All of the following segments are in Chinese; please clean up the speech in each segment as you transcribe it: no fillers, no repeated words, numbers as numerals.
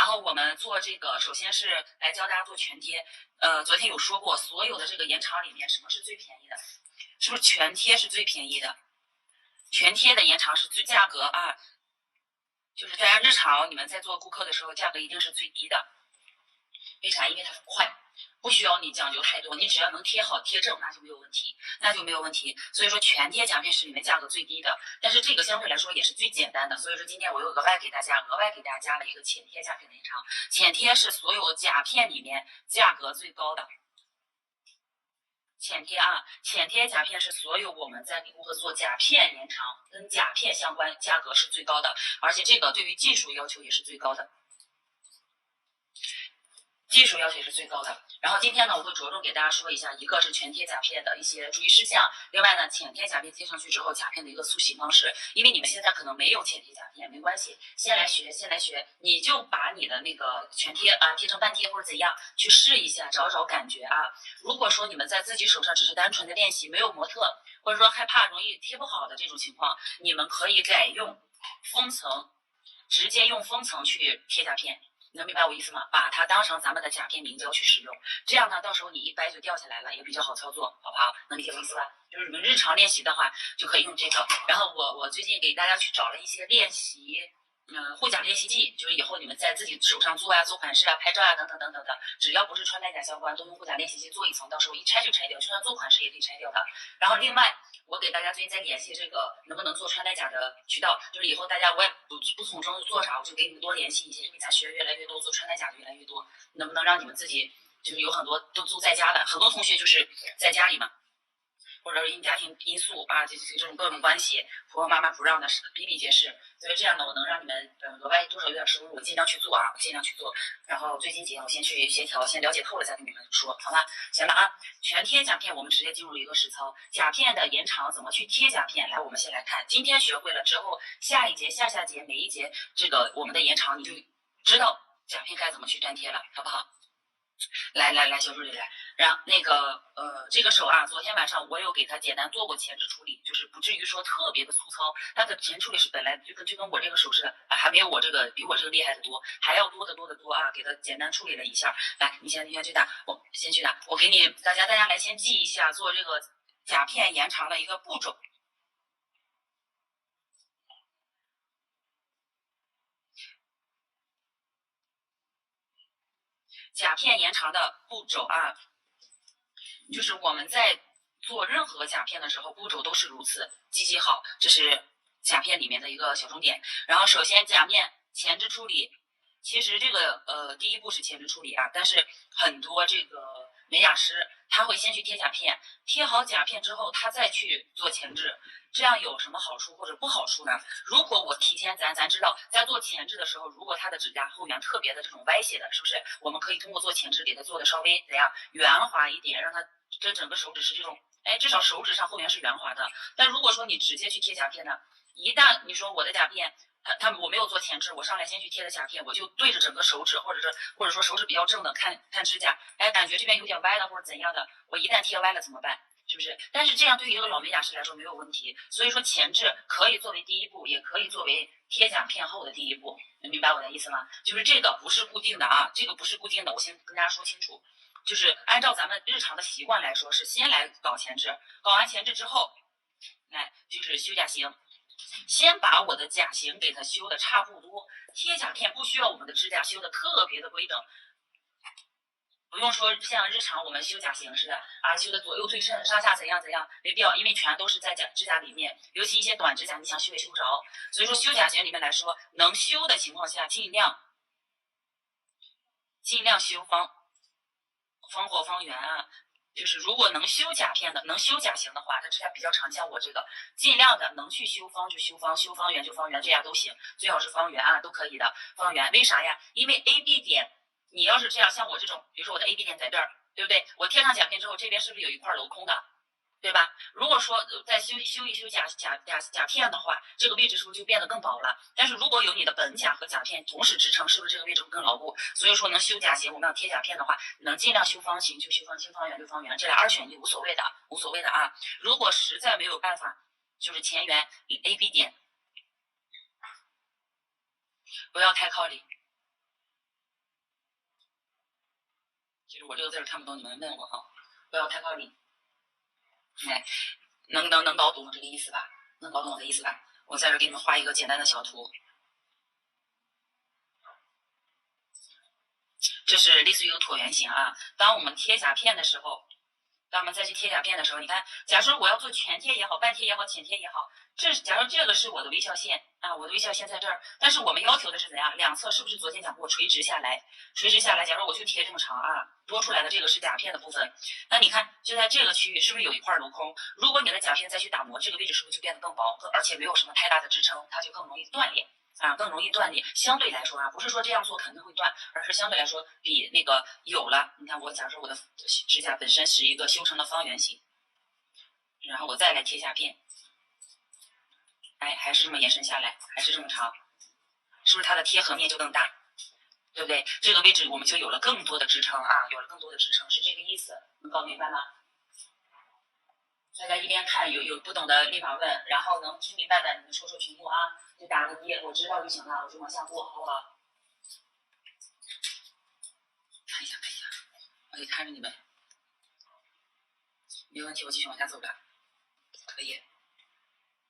然后我们做这个，首先是来教大家做全贴。昨天有说过，所有的这个延长里面，什么是最便宜的？是不是全贴是最便宜的？全贴的延长是最价格啊，就是大家日常你们在做顾客的时候，价格一定是最低的。为啥？因为它快。不需要你讲究太多，你只要能贴好贴正，那就没有问题，所以说全贴夹片是里面价格最低的，但是这个相对来说也是最简单的。所以说今天我又额外给大家加了一个浅贴夹片的延长。浅贴是所有夹片里面价格最高的。浅贴啊，浅贴夹片是所有我们在给顾客做夹片延长跟夹片相关，价格是最高的，而且这个对于技术要求也是最高的。然后今天呢，我会着重给大家说一下，一个是全贴夹片的一些注意事项，另外呢，浅贴夹片贴上去之后，夹片的一个塑形方式。因为你们现在可能没有浅贴夹片，没关系，先来学，你就把你的那个全贴啊贴成半贴或者怎样去试一下，找找感觉啊。如果说你们在自己手上只是单纯的练习，没有模特，或者说害怕容易贴不好的这种情况，你们可以改用封层，直接用封层去贴夹片。能明白我意思吗？把它当成咱们的夹片明胶去使用，这样呢，到时候你一掰就掉下来了，也比较好操作，好不好？能理解我意思吧？就是你们日常练习的话，就可以用这个。然后我最近给大家去找了一些练习，护甲练习记，就是以后你们在自己手上做啊、做款式啊、拍照啊等等等等的，只要不是穿戴甲相关，都用护甲练习记做一层，到时候一拆就拆掉，就算做款式也可以拆掉的。然后另外，我给大家最近在联系这个能不能做穿戴甲的渠道，就是以后大家我也不从中做啥，我就给你们多联系一些，因为咱学员越来越多，做穿戴甲的越来越多，能不能让你们自己就是有很多都在家的，很多同学就是在家里嘛。或者是因家庭因素啊，这种各种关系，婆婆妈妈不让的比比皆是。所以这样呢，我能让你们额外多少有点收入，我尽量去做啊，然后最近几天我先去协调，先了解透了再跟你们说，好吧？行了啊，全贴夹片我们直接进入一个实操，夹片的延长怎么去贴夹片？来，我们先来看，今天学会了之后，下一节、下节每一节这个我们的延长，你就知道夹片该怎么去粘贴了，好不好？来，小助理来，让那个这个手啊，昨天晚上我有给他简单做过前置处理，就是不至于说特别的粗糙。它的前处理是本来就跟我这个手似的，还没有我这个比我这个厉害的多，还要多啊，给他简单处理了一下。来，你先去打，我先去打，我给你大家来先记一下做这个夹片延长的一个步骤。夹片延长的步骤啊，就是我们在做任何夹片的时候，步骤都是如此，记好，这是夹片里面的一个小重点。然后首先夹面前置处理，其实这个第一步是前置处理啊，但是很多这个美甲师他会先去贴夹片，贴好夹片之后，他再去做前置。这样有什么好处或者不好处呢？如果我提前咱知道，在做前置的时候，如果他的指甲后缘特别的这种歪斜的，是不是我们可以通过做前置给他做的稍微怎样圆滑一点，让他这整个手指是这种，至少手指上后缘是圆滑的。但如果说你直接去贴夹片呢，一旦你说我的夹片我没有做前置，我上来先去贴的夹片，我就对着整个手指，或者说手指比较正的看指甲，感觉这边有点歪了或者怎样的，我一旦贴歪了怎么办？是不是？但是这样对于一个老美甲师来说没有问题，所以说前置可以作为第一步，也可以作为贴夹片后的第一步，能明白我的意思吗？就是这个不是固定的啊，我先跟大家说清楚，就是按照咱们日常的习惯来说，是先来搞前置，搞完前置之后，来就是修甲型。先把我的甲型给它修的差不多，贴甲片不需要我们的指甲修的特别的规整，不用说像日常我们修甲型似的啊，修的左右对称、上下怎样，没必要，因为全都是在指甲里面，尤其一些短指甲，你想修也修不着。所以说修甲型里面来说，能修的情况下，尽量修方或方圆啊。就是如果能修甲片的，能修甲型的话，它指甲比较长，像我这个，尽量的能去修方就修方，修方圆就方圆，这样都行，最好是方圆啊，都可以的。方圆为啥呀？因为 AB 点，你要是这样，像我这种，比如说我的 AB 点在这儿，对不对？我贴上甲片之后，这边是不是有一块镂空的？对吧？如果说再修一修甲片的话，这个位置是不是就变得更薄了？但是如果有你的本甲和甲片同时支撑，是不是这个位置会更牢固？所以说能修甲型，我们要贴甲片的话，能尽量修方形就修方形，方圆就方圆，这俩二选一，无所谓的啊。如果实在没有办法，就是前缘 AB 点，不要太靠里。其实我这个字看不懂，你们问我哈，不要太靠里。哎，能搞懂这个意思吧？能搞懂我的意思吧？我在这给你们画一个简单的小图，这是类似于一个椭圆形啊。当我们贴甲片的时候，当我们再去贴甲片的时候，你看，假设我要做全贴也好，半贴也好，浅贴也好，假如这个是我的微笑线啊，我的微笑线在这儿，但是我们要求的是怎样？两侧是不是昨天讲过垂直下来？垂直下来，假如我就贴这么长啊，多出来的这个是甲片的部分，那你看就在这个区域是不是有一块镂空？如果你的甲片再去打磨，这个位置是不是就变得更薄，而且没有什么太大的支撑，它就更容易断裂？啊，更容易断裂。相对来说啊，不是说这样做肯定会断，而是相对来说比那个有了。你看我假设我的指甲本身是一个修成的方圆形，然后我再来贴甲片，哎，还是这么延伸下来，还是这么长，是不是它的贴合面就更大？对不对？这个位置我们就有了更多的支撑啊，有了更多的支撑，是这个意思，能搞明白吗？大家一边看有不懂的立马问，然后能听明白的你们说屏幕啊，就打个一，我知道就行了，我就往下过，好不好？看一下，我得看着你们，没问题，我继续往下走了，可以，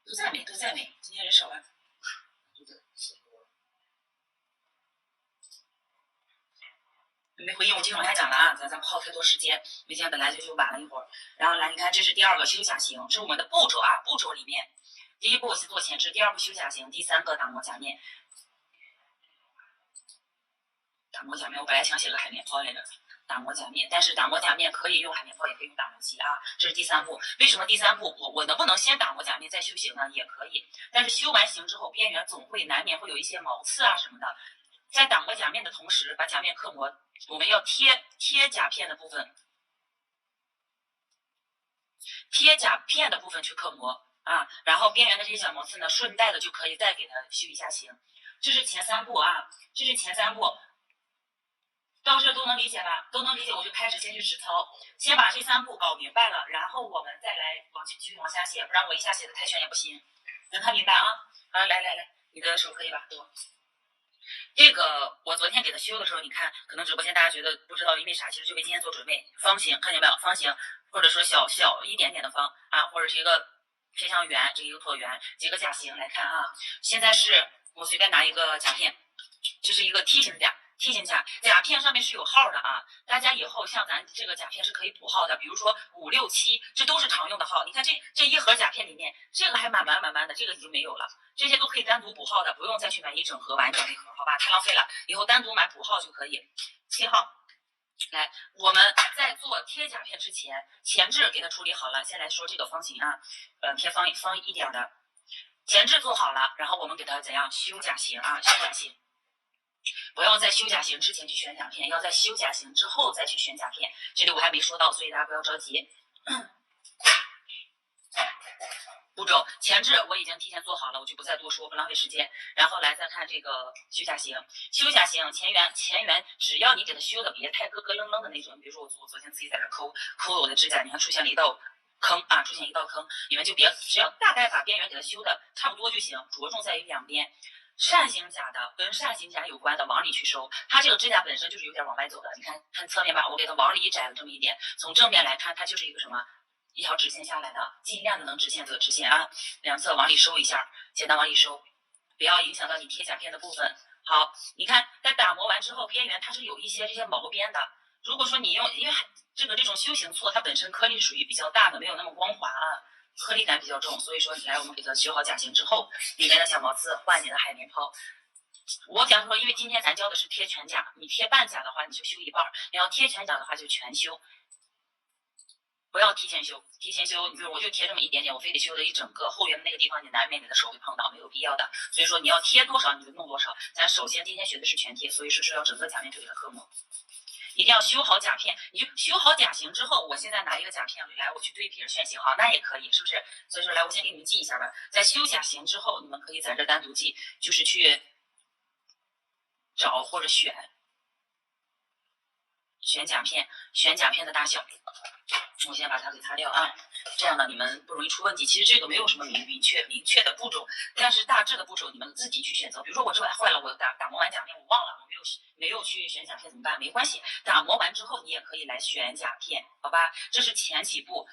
都在没？今天人少了，没回应，我继续往下讲了啊，咱不耗太多时间，今天本来就晚了一会儿。然后来，你看这是第二个修甲型，这是我们的步骤啊，步骤里面，第一步是做前置，第二步修甲型，第三个打磨甲面。打磨甲面，我本来想写个海绵泡来着，打磨甲面，但是打磨甲面可以用海绵泡，也可以用打磨机啊。这是第三步，为什么第三步我能不能先打磨甲面再修型呢？也可以，但是修完型之后，边缘总会难免会有一些毛刺啊什么的，在打磨甲面的同时，把甲面刻磨。我们要贴甲片的部分，贴甲片的部分去刻磨啊，然后边缘的这些小毛刺呢，顺带的就可以再给它修一下型。这是前三步啊，这是前三步，到这都能理解吧？都能理解，我就开始先去实操，先把这三步搞明白了，然后我们再来继续往下写，不然我一下写的太全也不行。能看明白啊？啊，来，你的手可以吧？给我。这个我昨天给他修的时候，你看，可能直播间大家觉得不知道因为啥，其实就为今天做准备。方形看见没有？方形或者说小一点点的方啊，或者是一个偏向圆，这个一个椭圆，几个甲型来看啊。现在是我随便拿一个甲片，这是一个梯形甲。梯形甲片上面是有号的啊，大家以后像咱这个甲片是可以补号的，比如说5、6、7，这都是常用的号。你看这一盒甲片里面，这个还满满的，这个已经没有了，这些都可以单独补号的，不用再去买一整盒完整的一盒，好吧？太浪费了，以后单独买补号就可以。7号，来，我们在做贴甲片之前，前置给它处理好了。先来说这个方形啊，偏方一点的，前置做好了，然后我们给它怎样修甲型啊？修甲型。不要在修甲型之前去选甲片，要在修甲型之后再去选甲片。这里我还没说到，所以大家不要着急。步骤前置我已经提前做好了，我就不再多说，不浪费时间。然后来再看这个修甲型，修甲型前缘，只要你给它修的别太咯咯楞楞的那种，比如说我昨天自己在这抠我的指甲，你看出现了一道坑啊，你们就别，只要大概把边缘给它修的差不多就行，着重在于两边。扇形甲的跟扇形甲有关的往里去收，它这个指甲本身就是有点往外走的，你看侧面吧，我给它往里窄了这么一点，从正面来看，它就是一个什么？一条直线下来的，尽量的能直线则直线啊，两侧往里收一下，简单往里收，不要影响到你贴甲片的部分。好，你看在打磨完之后，边缘它是有一些这些毛边的。如果说你用，因为这种修行错，它本身颗粒属于比较大的，没有那么光滑啊，颗粒感比较重，所以说来我们给它修好甲型之后，里面的小毛刺换你的海绵泡。我讲说，因为今天咱教的是贴全甲，你贴半甲的话你就修一半，你要贴全甲的话就全修。不要提前修，你比如我就贴这么一点点，我非得修的一整个后缘的那个地方，你难免你的手会碰到，没有必要的。所以说你要贴多少你就弄多少。咱首先今天学的是全贴，所以说是要整个甲面去给它刻磨，一定要修好甲片。你就修好甲型之后，我现在拿一个甲片来，我去对比着选型哈，那也可以，是不是？所以说来，我先给你们记一下吧。在修甲型之后，你们可以在这单独记，就是去找或者选选甲片，选甲片的大小，我先把它给擦掉啊，这样呢你们不容易出问题。其实这个没有什么明确的步骤，但是大致的步骤你们自己去选择。比如说我这坏了，我打磨完甲片我忘了，我没有去选甲片怎么办？没关系，打磨完之后你也可以来选甲片，好吧？这是前几步，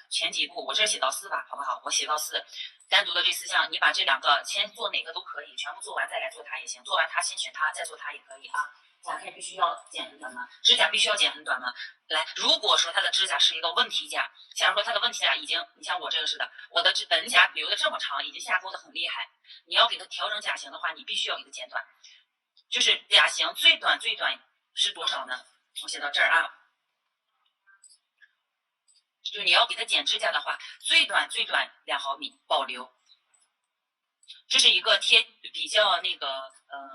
我这写到4吧，好不好？我写到4。单独的这4项，你把这2个先做哪个都可以，全部做完再来做它也行，做完它先选它，再做它也可以啊。甲片必须要剪很短吗？指甲必须要剪很短吗？来，如果说它的指甲是一个问题甲，假如说它的问题甲已经，你像我这个似的，我的本甲留的这么长，已经下钩的很厉害，你要给它调整甲型的话，你必须要给它剪短。就是甲型最短是多少呢？我写到这儿啊。就是你要给它剪指甲的话，最短2毫米保留，这是一个比较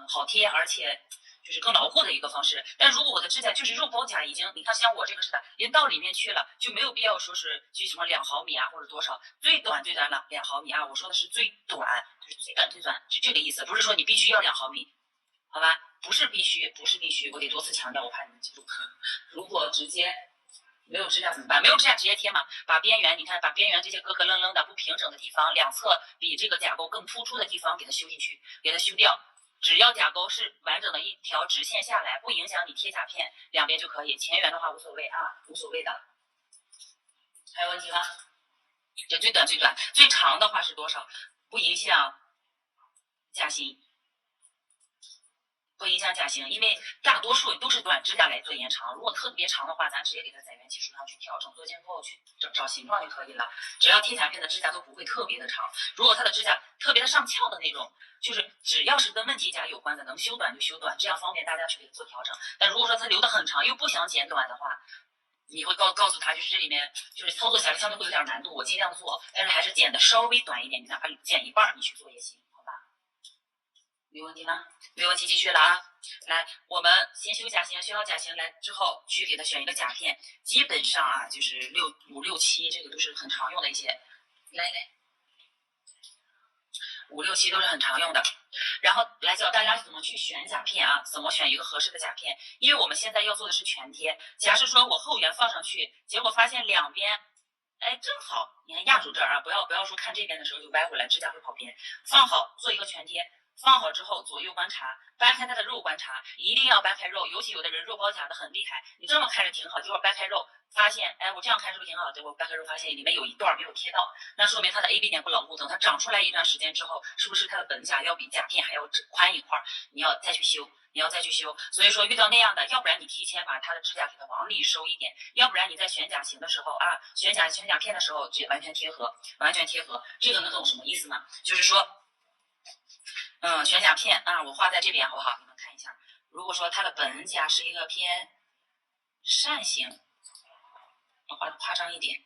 好贴，而且就是更牢固的一个方式。但如果我的指甲就是肉包甲，已经你看像我这个似的，已经到里面去了，就没有必要说是去什么2毫米啊或者多少，最短了2毫米啊，我说的是最短，就是最短，就这个意思，不是说你必须要2毫米，好吧？不是必须，我得多次强调，我怕你们记住。如果直接没有指甲怎么办？没有指甲直接贴嘛，把边缘，你看把边缘这些咯咯楞楞的不平整的地方，两侧比这个甲沟更突出的地方给它修进去，给它修掉。只要甲沟是完整的一条直线下来，不影响你贴甲片两边就可以。前缘的话无所谓啊，无所谓的。还有问题吗？这最短，最长的话是多少？不影响甲型。不影响甲型，因为大多数都是短指甲来做延长。如果特别长的话，咱直接给它在原基础上去调整，做尖扣去找形状就可以了。只要贴甲片的指甲都不会特别的长。如果它的指甲特别的上翘的那种，就是只要是跟问题甲有关的，能修短就修短，这样方便大家去给它做调整。但如果说它留得很长又不想剪短的话，你会告诉他，就是这里面就是操作起来相对会有点难度，我尽量做，但是还是剪的稍微短一点，你哪怕剪一半你去做也行。没问题吗？没问题，继续了啊！来，我们先修甲型，修好甲型来之后，去给它选一个甲片。基本上啊，就是5、6、7，这个都是很常用的一些。来，5、6、7都是很常用的。然后来教大家怎么去选甲片啊，怎么选一个合适的甲片。因为我们现在要做的是全贴。假设说我后缘放上去，结果发现两边，哎，正好，你看压住这儿啊，不要说看这边的时候就歪回来，指甲会跑偏。放好，做一个全贴。放好之后，左右观察，掰开它的肉观察，一定要掰开肉。尤其有的人肉包甲的很厉害，你这么看着挺好，结果掰开肉发现，哎，我这样看是不是挺好？结果掰开肉发现里面有一段没有贴到，那说明它的 AB 点不牢固。等它长出来一段时间之后，是不是它的本甲要比甲片还要宽一块？你要再去修。所以说遇到那样的，要不然你提前把它的指甲给它往里收一点，要不然你在选甲型的时候啊，选甲片的时候就完全贴合。这个能懂什么意思吗？就是说。选甲片啊，我画在这边好不好？你们看一下，如果说它的本甲是一个偏扇形，我画的夸张一点，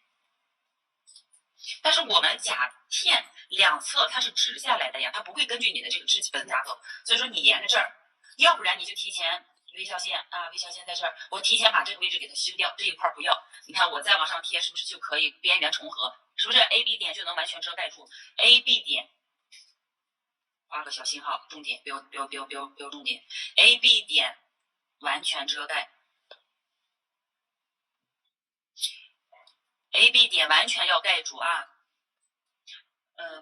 但是我们甲片两侧它是直下来的呀，它不会根据你的这个本甲走，所以说你沿着这儿，要不然你就提前微笑线啊，微笑线在这儿，我提前把这个位置给它修掉，这一块不要，你看我再往上贴，是不是就可以边缘重合？是不是 AB 点就能完全遮盖住 AB 点？画个小信号，重点标重点 ，AB 点完全遮盖 ，AB 点完全要盖住啊。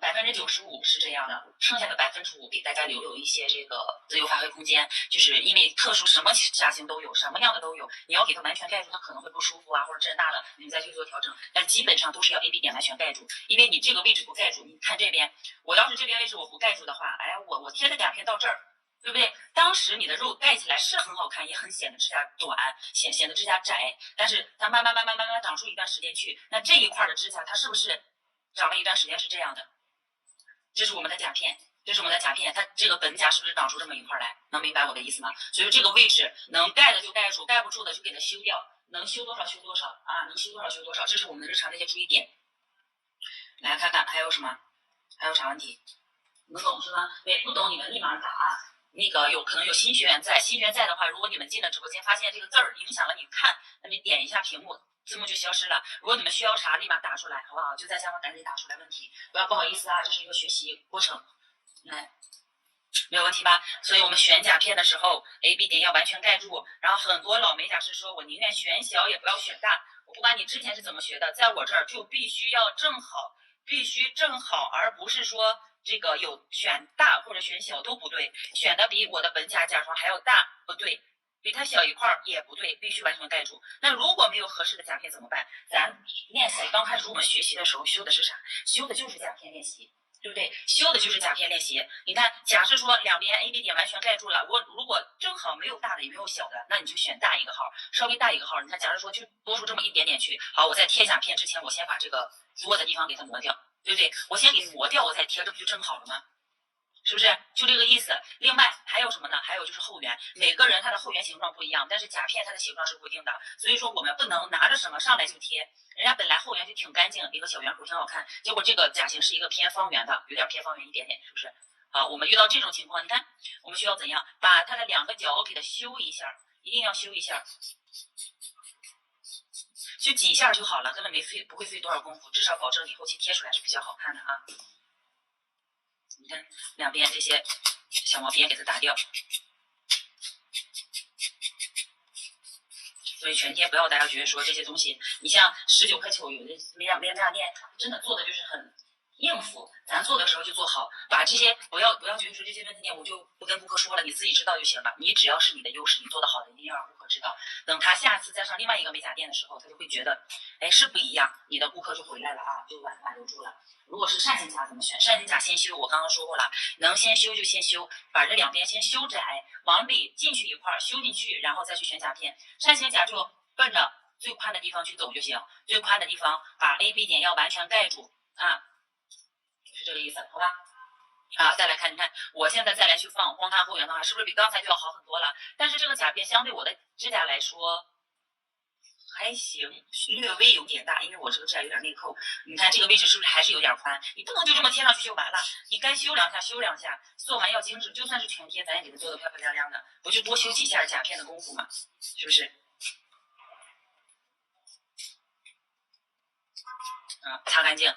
95%是这样的，剩下的5%给大家留有一些这个自由发挥空间，就是因为特殊什么甲型都有，什么样的都有，你要给它完全盖住，它可能会不舒服啊，或者震大了，你再去做调整。但基本上都是要 AB 点完全盖住，因为你这个位置不盖住，你看这边，我要是这边位置我不盖住的话，哎，我贴的甲片到这儿。对不对？当时你的肉盖起来是很好看，也很显得指甲短，显得指甲窄。但是它慢慢长出一段时间去，那这一块的指甲它是不是长了一段时间是这样的？这是我们的甲片，它这个本甲是不是长出这么一块来？能明白我的意思吗？所以这个位置能盖的就盖住，盖不住的就给它修掉，能修多少修多少啊，能修多少修多少，这是我们日常的一些注意点。来看看还有什么？还有啥问题？能懂是吗？对，不懂你们立马打啊。那个可能有新学员在的话，如果你们进了直播间发现这个字儿影响了你看，那你点一下屏幕，字幕就消失了。如果你们需要啥，立马打出来，好不好？就在下方赶紧打出来问题，不好意思啊，这是一个学习过程。来，没有问题吧？所以我们选甲片的时候 ，AB 点要完全盖住。然后很多老美甲师说，我宁愿选小也不要选大。我不管你之前是怎么学的，在我这儿就必须要正好，必须正好，而不是说这个有选大或者选小都不对，选的比我的本甲床还要大不对，比它小一块也不对，必须完全盖住。那如果没有合适的甲片怎么办？咱练习刚开始我们学习的时候修的是啥？修的就是甲片练习。对不对？修的就是甲片练习。你看，假设说两边 AB 点完全盖住了，我如果正好没有大的也没有小的，那你就选大一个号，稍微大一个号。你看，假如说就多出这么一点点去，好，我在贴甲片之前，我先把这个多的地方给它磨掉，对不对？我先给磨掉，我再贴，这不就正好了吗？是不是就这个意思？另外还有什么呢？还有就是后缘，每个人他的后缘形状不一样，但是甲片它的形状是固定的，所以说我们不能拿着什么上来就贴。人家本来后缘就挺干净，一个小圆弧挺好看，结果这个甲型是一个偏方圆的，有点偏方圆一点点，是不是？好，我们遇到这种情况，你看我们需要怎样把它的两个角给它修一下，一定要修一下，就几下就好了，根本不会费多少功夫，至少保证你后期贴出来是比较好看的啊。你看两边这些小毛边给它打掉，所以全贴不要大家觉得说这些东西，你像19.9有的美甲店真的做的就是很应付，咱做的时候就做好，把这些不要觉得说这些问题点我就不跟顾客说了，你自己知道就行了。你只要是你的优势，你做得好的一定要让顾客知道。等他下次再上另外一个美甲店的时候，他就会觉得，哎，是不一样，你的顾客就回来了啊，就挽留住了。如果是扇形甲怎么选？扇形甲先修，我刚刚说过了，能先修就先修，把这两边先修窄，往里进去一块修进去，然后再去选甲片。扇形甲就奔着最宽的地方去走就行，最宽的地方把 AB 点要完全盖住啊，是这个意思，好吧？啊，再来看，你看我现在再来去放，光看后缘的话，是不是比刚才就要好很多了？但是这个甲片相对我的指甲来说还行，略微有点大，因为我这个指甲有点内扣。你看这个位置是不是还是有点宽？你不能就这么贴上去就完了，你该修两下修两下，做完要精致。就算是全贴，咱也给它做得漂漂亮亮的，不就多修几下甲片的功夫嘛？是不是？啊，擦干净，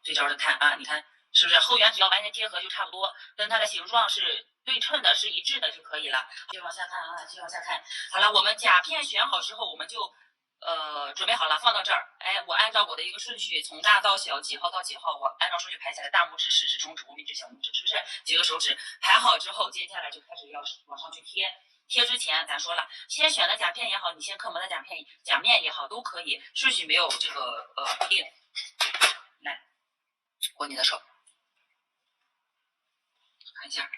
对照着看啊，你看是不是后缘只要完全贴合就差不多，跟它的形状是对称的，是一致的就可以了。继续往下看啊，继续往下看。好了，我们甲片选好之后，我们就准备好了，放到这儿。哎，我按照我的一个顺序，从大到小，几号到几号，我按照顺序排下来，大拇指、食指、中指、无名指、小拇指，是不是？几个手指排好之后，接下来就开始要往上去贴。贴之前咱说了，先选的甲片也好，你先刻模的甲面也好，都可以，顺序没有这个不定。来，握你的手，看一下。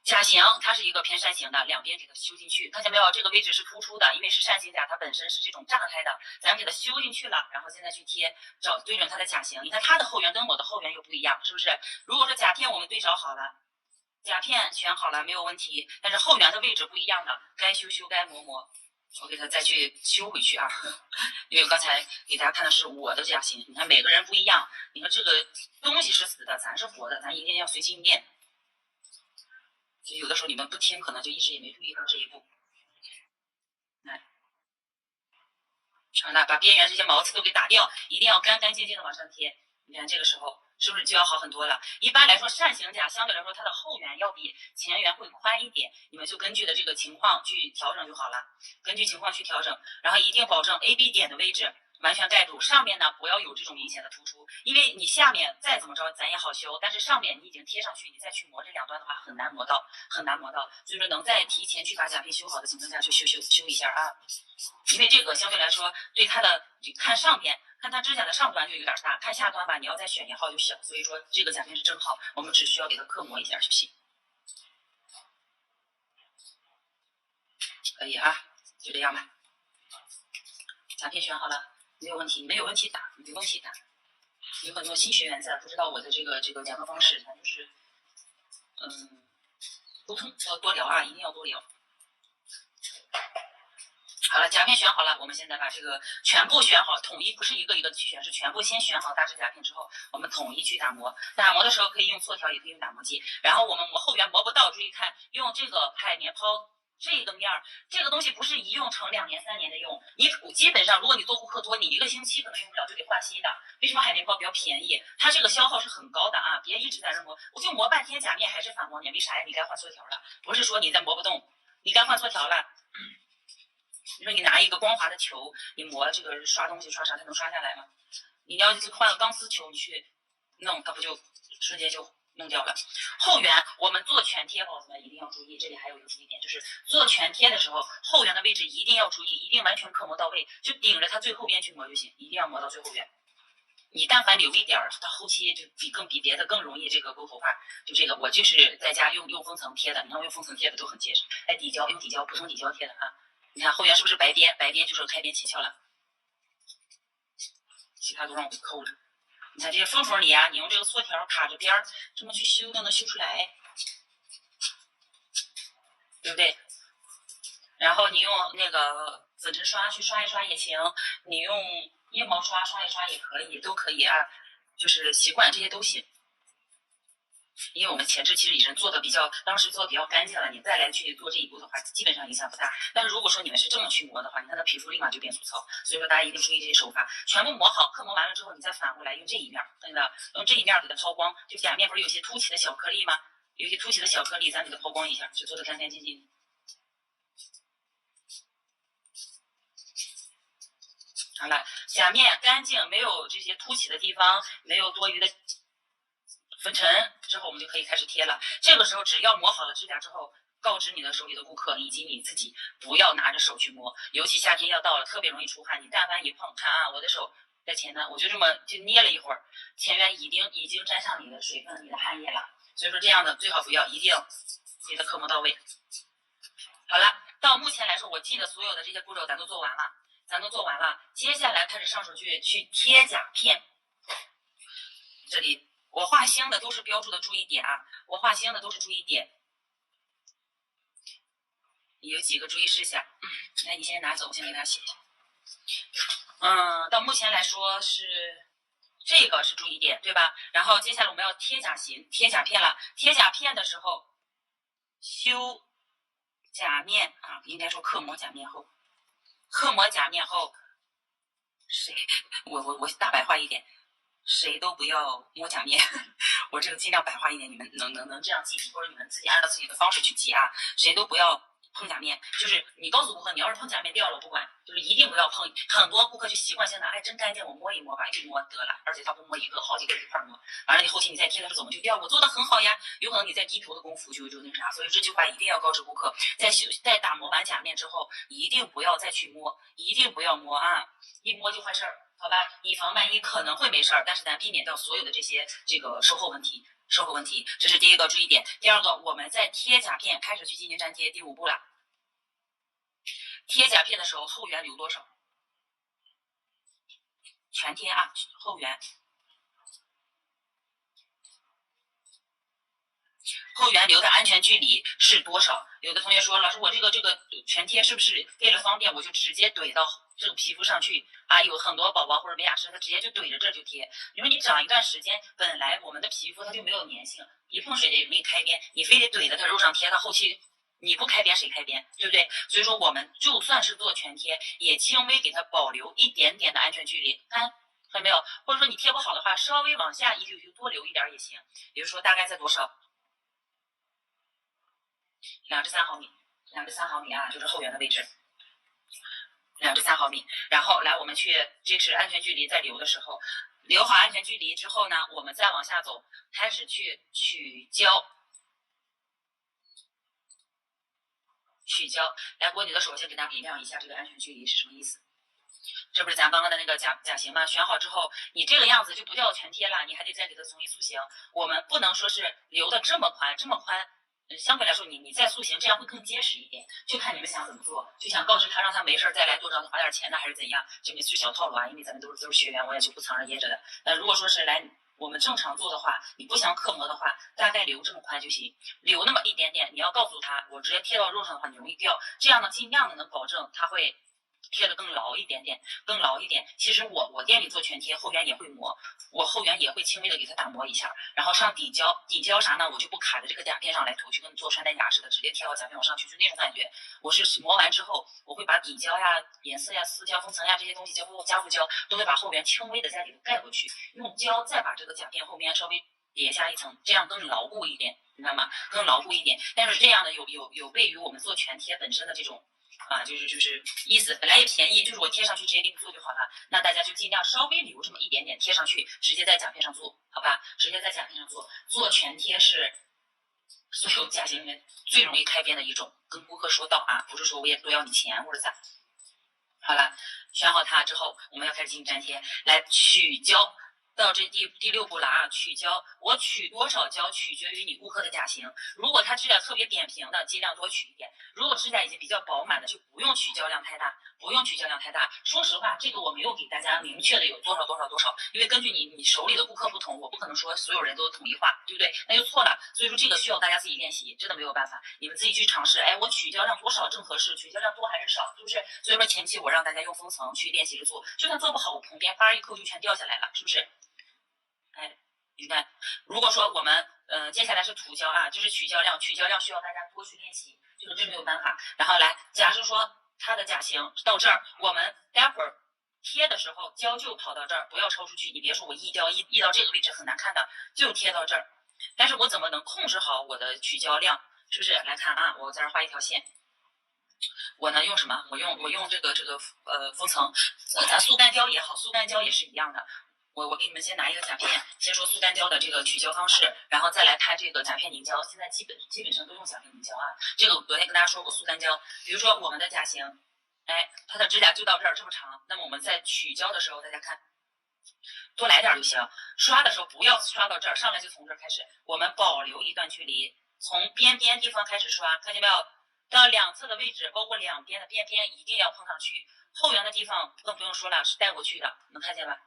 甲型它是一个偏扇形的，两边给它修进去，看见没有？这个位置是突出的，因为是扇形甲，它本身是这种炸开的，咱给它修进去了，然后现在去贴，对准它的甲型。你看它的后缘跟我的后缘又不一样，是不是？如果说甲片我们对找好了，甲片选好了没有问题，但是后缘的位置不一样的，该修修，该磨磨，我给它再去修回去啊。因为刚才给大家看的是我的甲型，你看每个人不一样，你看这个东西是死的，咱是活的，咱一定要随心念。就有的时候你们不听，可能就一直也没注意到这一步。来，好了，把边缘这些毛刺都给打掉，一定要干干净净的往上贴。你看这个时候是不是就要好很多了？一般来说，扇形甲相对来说它的后缘要比前缘会宽一点，你们就根据的这个情况去调整就好了。根据情况去调整，然后一定保证 AB 点的位置完全盖住，上面呢不要有这种明显的突出，因为你下面再怎么着咱也好修，但是上面你已经贴上去，你再去磨这两端的话很难磨到，很难磨到。所以说能在提前去把甲片修好的情况下去修一下啊，因为这个相对来说对它的看上边。看它指甲的上端就有点大，看下端吧，你要再选一号就小，所以说这个甲片是正好，我们只需要给它刻磨一下就行。可以啊，就这样吧。甲片选好了，没有问题，没有问题打，没问题打。有很多新学员在不知道我的这个讲课方式，他就是沟通要多聊啊，一定要多聊。好了，甲片选好了，我们现在把这个全部选好，统一不是一个一个去选，是全部先选好大致甲片之后，我们统一去打磨。打磨的时候可以用搓条，也可以用打磨机。然后我们磨后缘磨不到，注意看，用这个海绵抛这个面儿，这个东西不是一用成2年3年的用，你基本上如果你做顾客多，你1个星期可能用不了就得换新的。为什么海绵包比较便宜？它这个消耗是很高的啊，别一直在这磨，我就磨半天假面还是反磨年，为啥呀？你该换缩条了，不是说你再磨不动，你该换缩条了。你说你拿一个光滑的球，你磨这个刷东西刷啥，它能刷下来吗？你要换个钢丝球，你去弄，它不就瞬间就弄掉了。后缘我们做全贴，宝子们一定要注意，这里还有一个注意点，就是做全贴的时候，后缘的位置一定要注意，一定完全刻磨到位，就顶着它最后边去磨就行，一定要磨到最后边。你但凡留一点儿，它后期就比别的更容易这个沟头发。就这个，我就是在家用封层贴的，你看我用封层贴的都很结实。哎，底胶用底胶，普通底胶贴的啊。你看后缘是不是白边？白边就是开边起翘了，其他都让我给抠了。你看这些缝缝里啊，你用这个缩条卡着边儿，这么去修都能修出来，对不对？然后你用那个粉尘刷去刷一刷也行，你用腋毛刷刷一刷也可以，都可以啊，就是习惯这些都行。因为我们前置其实已经做的当时做的比较干净了，你再来去做这一步的话，基本上影响不大。但是如果说你们是这么去磨的话，你看它皮肤立马就变粗糙，所以说大家一定注意这些手法，全部磨好，刻磨完了之后，你再反过来用这一面，真的用这一面给它抛光，就假面不是有些凸起的小颗粒吗？有些凸起的小颗粒，咱给它抛光一下，就做的干干净净。好了，假面干净，没有这些凸起的地方，没有多余的粉尘之后，我们就可以开始贴了。这个时候只要磨好了指甲之后，告知你的手里的顾客以及你自己，不要拿着手去摸，尤其夏天要到了，特别容易出汗。你但凡一碰，看啊，我的手在前端，我就这么就捏了一会儿，前缘已经沾上你的水分、你的汗液了。所以说这样的最好不要，一定要给它刻磨到位。好了，到目前来说，我记得所有的这些步骤咱都做完了，接下来开始上手去贴甲片。这里我画星的都是标注的注意点啊，有几个注意事项。来，你先拿走，我先给大家写一下。到目前来说是这个是注意点，对吧？然后接下来我们要贴甲型、贴甲片了。贴甲片的时候，修甲面啊，应该说刻磨甲面后，我大白话一点，谁都不要摸甲面。我这个尽量白话一点，你们能这样记，或者你们自己按照自己的方式去记啊。谁都不要碰甲面，就是你告诉顾客，你要是碰甲面掉了不管，就是一定不要碰。很多顾客就习惯性的，哎，真干净，我摸一摸吧，一摸得了，而且他不摸一个，好几个一块摸，完了你后期你再贴的时候怎么就掉？我做的很好呀，有可能你在低头的功夫就那啥，所以这句话一定要告知顾客，在打磨完甲面之后，一定不要再去摸，一定不要摸啊，一摸就坏事儿。好吧，以防万一可能会没事儿，但是咱避免掉所有的这些售后问题，这是第一个注意点。第二个，我们在贴甲片开始去进行粘贴，第5步了。贴甲片的时候，后缘留多少？全贴啊，后缘留的安全距离是多少？有的同学说，老师，我这个全贴是不是为了方便，我就直接怼到这个皮肤上去啊？有很多宝宝或者美甲师，他直接就怼着这就贴。因为你长一段时间，本来我们的皮肤它就没有粘性，一碰水也容易开边，你非得怼在它肉上贴，它后期你不开边谁开边，对不对？所以说我们就算是做全贴，也轻微给它保留一点点的安全距离，看到没有？或者说你贴不好的话，稍微往下一丢丢，多留一点也行。比如说大概在多少？2至3毫米，2至3毫米啊，就是后缘的位置，2至3毫米。然后来，我们去这是安全距离，在留的时候，留好安全距离之后呢，我们再往下走，开始去取胶。来，拨你的手，先给大家比量一下这个安全距离是什么意思。这不是咱刚刚的那个甲型吗？选好之后，你这个样子就不叫全贴了，你还得再给它重新塑形。我们不能说是留的这么宽，相对来说你再塑形，这样会更结实一点。就看你们想怎么做，就想告知他让他没事再来多找你花点钱呢，还是怎样？这个是小套路啊，因为咱们都是学员，我也就不藏着掖着的。那如果说是来我们正常做的话，你不想刻磨的话，大概留这么宽就行，留那么一点点。你要告诉他，我直接贴到肉上的话，你容易掉。这样呢，尽量的能保证它会贴的更牢一点点，更牢一点。其实我店里做全贴，后缘也会磨，我后缘也会轻微的给它打磨一下，然后上底胶，底胶啥呢？我就不卡在这个甲片上来涂，就跟做穿戴甲似的，直接贴好甲片往上去，就那种感觉。我是磨完之后，我会把底胶呀、颜色呀、丝胶、封层呀这些东西，加护胶都会把后缘轻微的再给它盖过去，用胶再把这个甲片后面稍微叠加一层，这样更牢固一点，明白吗？更牢固一点。但是这样的有悖于我们做全贴本身的这种。就是意思，本来也便宜，就是我贴上去直接给你做就好了。那大家就尽量稍微留这么一点点贴上去，直接在甲片上做，好吧？直接在甲片上做，做全贴是所有甲型里面最容易开边的一种。跟顾客说到啊，不是说我也多要你钱或者咋。好了，选好它之后，我们要开始进行粘贴，来取胶。到这第6步了啊，取胶，我取多少胶取决于你顾客的甲型。如果他指甲特别扁平的，尽量多取一点；如果指甲已经比较饱满的，就不用取胶量太大，不用取胶量太大。说实话，这个我没有给大家明确的有多少，因为根据你手里的顾客不同，我不可能说所有人都统一化，对不对？那就错了。所以说这个需要大家自己练习，真的没有办法，你们自己去尝试。哎，我取胶量多少正合适？取胶量多还是少？是不是？所以说前期我让大家用封层去练习着做，就算做不好，我旁边叭一扣就全掉下来了，是不是？哎，你看，如果说我们接下来是涂胶啊，这是取胶量，取胶量需要大家多去练习，这个真没有办法。然后来，假设说它的甲型到这儿，我们待会儿贴的时候胶就跑到这儿，不要超出去。你别说我溢胶溢到这个位置很难看的，就贴到这儿。但是我怎么能控制好我的取胶量？是不是？来看啊，我在这儿画一条线。我呢用什么？我用这个封层，咱速干胶也好，速干胶也是一样的。我给你们先拿一个甲片，先说速干胶的这个取胶方式，然后再来看这个甲片凝胶。现在基本上都用甲片凝胶啊。这个我昨天跟大家说过速干胶，比如说我们的甲型，哎，它的指甲就到这儿这么长，那么我们在取胶的时候，大家看，多来点就行。刷的时候不要刷到这儿，上来就从这儿开始，我们保留一段距离，从边地方开始刷，看见没有？到两侧的位置，包括两边的边一定要碰上去。后缘的地方更不用说了，是带过去的，能看见吧？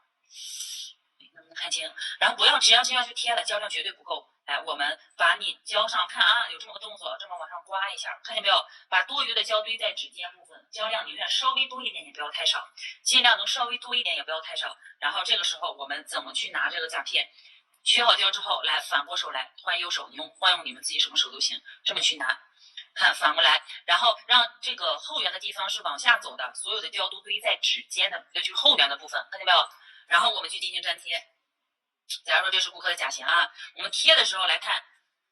能不能看清？然后不要只要这样去贴了，胶量绝对不够。来，我们把你胶上看啊，有这么个动作，这么往上刮一下，看见没有？把多余的胶堆在指尖部分，胶量宁愿稍微多一点，也不要太少，尽量能稍微多一点，也不要太少。然后这个时候我们怎么去拿这个甲片？取好胶之后，来反过手来换右手，换用你们自己什么手都行，这么去拿。看反过来，然后让这个后缘的地方是往下走的，所有的胶都堆在指尖的，就是后缘的部分，看见没有？然后我们去进行粘贴。假如说这是顾客的甲型啊，我们贴的时候来看，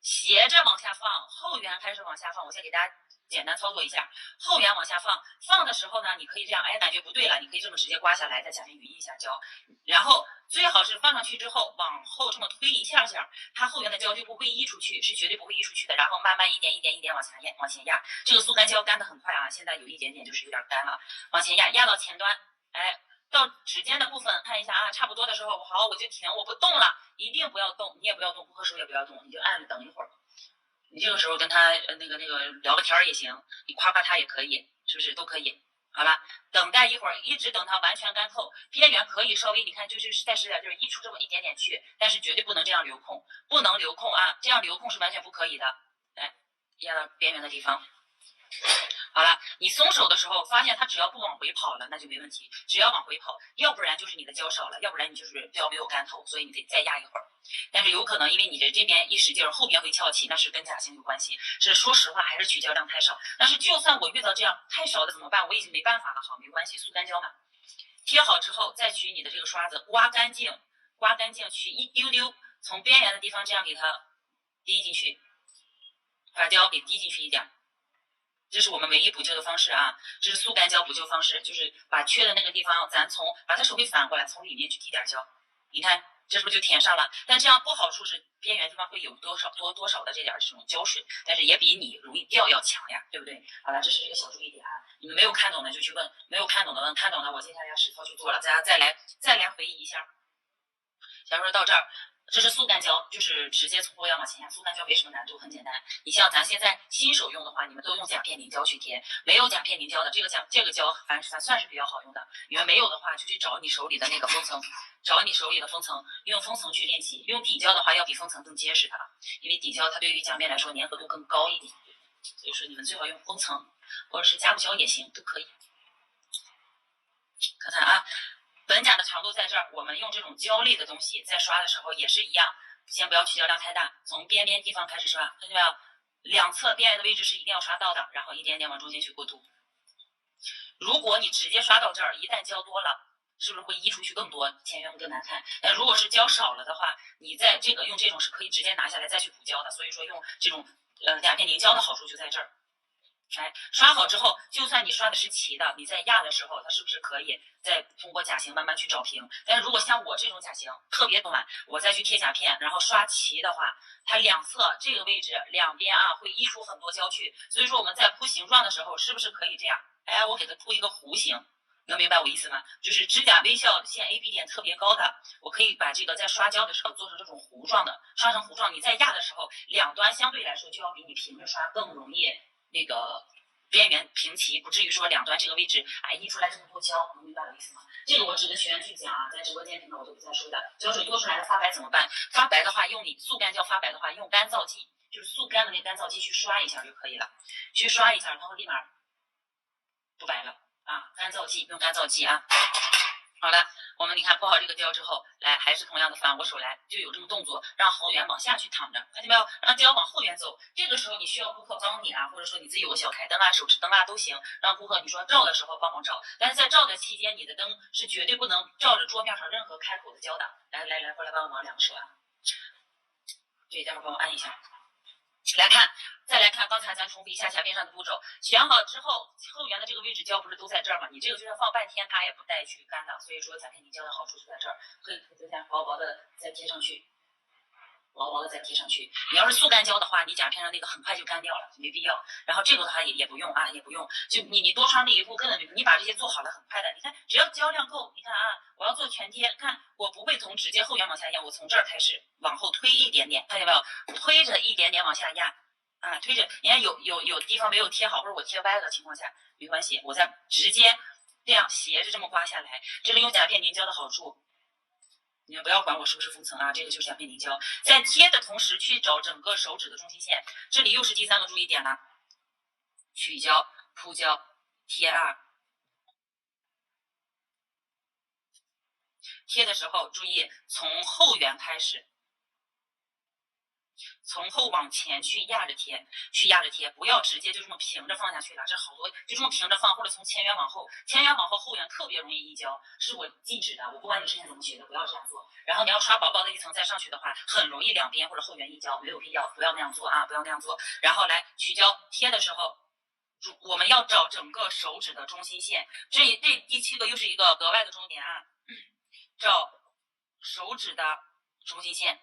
斜着往下放，后缘开始往下放。我先给大家简单操作一下，后缘往下放，放的时候呢，你可以这样，哎，感觉不对了，你可以这么直接刮下来，在甲片匀一下胶，然后最好是放上去之后往后这么推一下下，它后缘的胶就不会溢出去，是绝对不会溢出去的。然后慢慢一点往前压，这个速干胶干的很快啊，现在有一点点就是有点干了，往前压到前端，哎。到指尖的部分看一下啊，差不多的时候，好，我就停，我不动了，一定不要动，你也不要动，顾客手也不要动，你就按着等一会儿。你这个时候跟他那个聊个天也行，你夸他也可以，是不是都可以？好了，等待一会儿，一直等它完全干透，边缘可以稍微，你看就是再使点劲，溢出这么一点点去，但是绝对不能这样留空，不能留空啊，这样留空是完全不可以的。来，压到边缘的地方。好了，你松手的时候发现它只要不往回跑了，那就没问题。只要往回跑，要不然就是你的胶少了，要不然你就是胶没有干透，所以你得再压一会儿。但是有可能因为你的这边一使劲，后边会翘起，那是跟甲型有关系。是说实话，还是取胶量太少。但是就算我遇到这样太少的怎么办？我已经没办法了。好，没关系，速干胶嘛。贴好之后，再取你的这个刷子刮干净，取一丢丢，从边缘的地方这样给它滴进去，把胶给滴进去一点。这是我们唯一补救的方式啊，这是速干胶补救方式，就是把缺的那个地方，咱把它手给反过来，从里面去滴点胶，你看这是不是就填上了？但这样不好处是边缘地方会有多少的这点这种胶水，但是也比你容易掉要强呀，对不对？好了，这是一个小注意点啊，你们没有看懂的就去问，没有看懂的问，看懂了我接下来要实操去做了，大家再来回忆一下。假如说到这儿。这是速干胶，就是直接从后腰往前压。速干胶没什么难度，很简单。你像咱现在新手用的话，你们都用甲片凝胶去贴，没有甲片凝胶的这个胶还算是比较好用的。你们没有的话，就去找你手里的那个封层，用封层去练习。用底胶的话，要比封层更结实的了，因为底胶它对于甲面来说粘合度更高一点，所以说你们最好用封层，或者是加固胶也行，都可以。看看啊，本甲的长度在这儿，我们用这种胶类的东西在刷的时候也是一样，先不要去胶量太大，从边边地方开始刷，看见没有？两侧边缘的位置是一定要刷到的，然后一点点往中间去过渡。如果你直接刷到这儿，一旦胶多了，是不是会溢出去更多，前缘会更难看？但如果是胶少了的话，你在这个用这种是可以直接拿下来再去补胶的。所以说用这种甲片凝胶的好处就在这儿。哎，刷好之后，就算你刷的是齐的，你在压的时候，它是不是可以再通过甲型慢慢去找平？但是如果像我这种甲型特别短，我再去贴甲片，然后刷齐的话，它两侧这个位置两边啊会溢出很多胶去。所以说我们在铺形状的时候，是不是可以这样？哎，我给它铺一个弧形。能明白我意思吗？就是指甲微笑线 AB 点特别高的，我可以把这个在刷胶的时候做成这种弧状的，刷成弧状，你在压的时候，两端相对来说就要比你平着刷更容易那个边缘平齐，不至于说两端这个位置哎溢出来这么多胶，能明白我意思吗？这个我只跟学员去讲啊，在直播间里面我就不再说的。胶水多出来的发白怎么办？发白的话，用你速干胶发白的话，用干燥剂，就是速干的那干燥剂去刷一下就可以了，去刷一下，它会立马不白了。啊，干燥剂用干燥剂啊。好了，我们你看铺好这个胶之后，来还是同样的反过手来，就有这么动作，让后缘往下去躺着，看见没有？让胶往后缘走。这个时候你需要顾客帮你啊，或者说你自己有个小台灯啊、手持灯啊都行，让顾客你说照的时候帮忙照，但是在照的期间，你的灯是绝对不能照着桌面上任何开口的胶的。来，过来帮我忙两个手啊。对，待会儿帮我按一下。来看，再来看，刚才咱重复一下甲片上的步骤，选好之后，后缘的这个位置胶不是都在这儿吗？你这个就算放半天，它也不带去干的。所以说甲片凝胶的好处就在这儿，可以这样薄薄的再贴上去，薄薄的再贴上去。你要是速干胶的话，你甲片上那个很快就干掉了，没必要。然后这个的话也不用啊，也不用，就你多刷那一步根本没，你把这些做好了很快的。你看，只要胶量够，你看啊，我要做全贴，看我不会从直接后缘往下压，我从这儿开始往后推一点点，看见没有？推着一点点往下压。啊，推着，你看有地方没有贴好，或者我贴歪了的情况下，没关系，我再直接这样斜着这么刮下来，这是用甲片凝胶的好处。你们不要管我是不是封层啊，这个就是甲片凝胶。在贴的同时去找整个手指的中心线，这里又是第三个注意点了，取胶、铺胶、贴啊。贴的时候注意从后缘开始。从后往前去压着贴，不要直接就这么平着放下去了。这好多就这么平着放，或者从前缘往后，后缘特别容易溢胶，是我禁止的。我不管你之前怎么学的，不要这样做。然后你要刷薄薄的一层再上去的话，很容易两边或者后缘溢胶，没有必要，不要那样做啊，不要那样做。然后来取胶贴的时候，我们要找整个手指的中心线。这第7个又是一个格外的重点啊，找手指的中心线。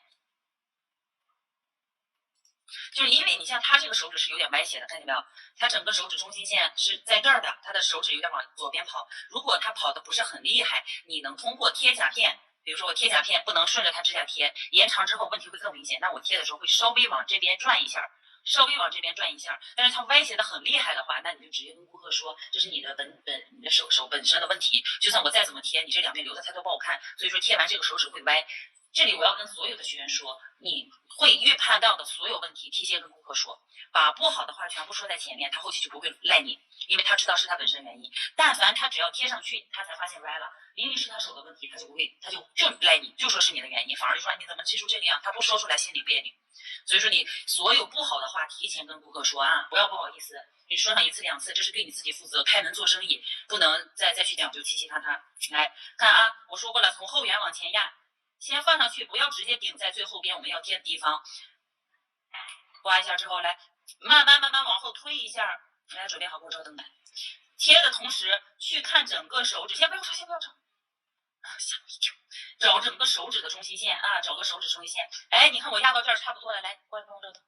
就是因为你像他这个手指是有点歪斜的，看见没有？他整个手指中心线是在这儿的，他的手指有点往左边跑。如果他跑的不是很厉害，你能通过贴甲片，比如说我贴甲片不能顺着他指甲贴，延长之后问题会更明显。那我贴的时候会稍微往这边转一下，但是他歪斜的很厉害的话，那你就直接跟顾客说，这是你的你的手本身的问题。就算我再怎么贴，你这两边留的太多不好看，所以说贴完这个手指会歪。这里我要跟所有的学员说，你会预判到的所有问题提前跟顾客说，把不好的话全部说在前面，他后期就不会赖你，因为他知道是他本身原因。但凡他只要贴上去，他才发现歪了，明明是他手的问题，他就不会，他就赖你，就说是你的原因，反而就说你怎么技术这个样，他不说出来心里别扭。所以说你所有不好的话提前跟顾客说啊，不要不好意思，你说上1次2次，这是对你自己负责，开门做生意不能再去讲究嘻嘻哈哈。来看啊，我说过了，从后缘往前压。先放上去，不要直接顶在最后边我们要贴的地方。刮一下之后，来慢慢往后推一下，来准备好给我照灯来。贴的同时去看整个手指，先不要照，吓我一跳。找整个手指的中心线啊，找个手指中心线。哎，你看我压到这儿差不多了，来过来帮我照灯。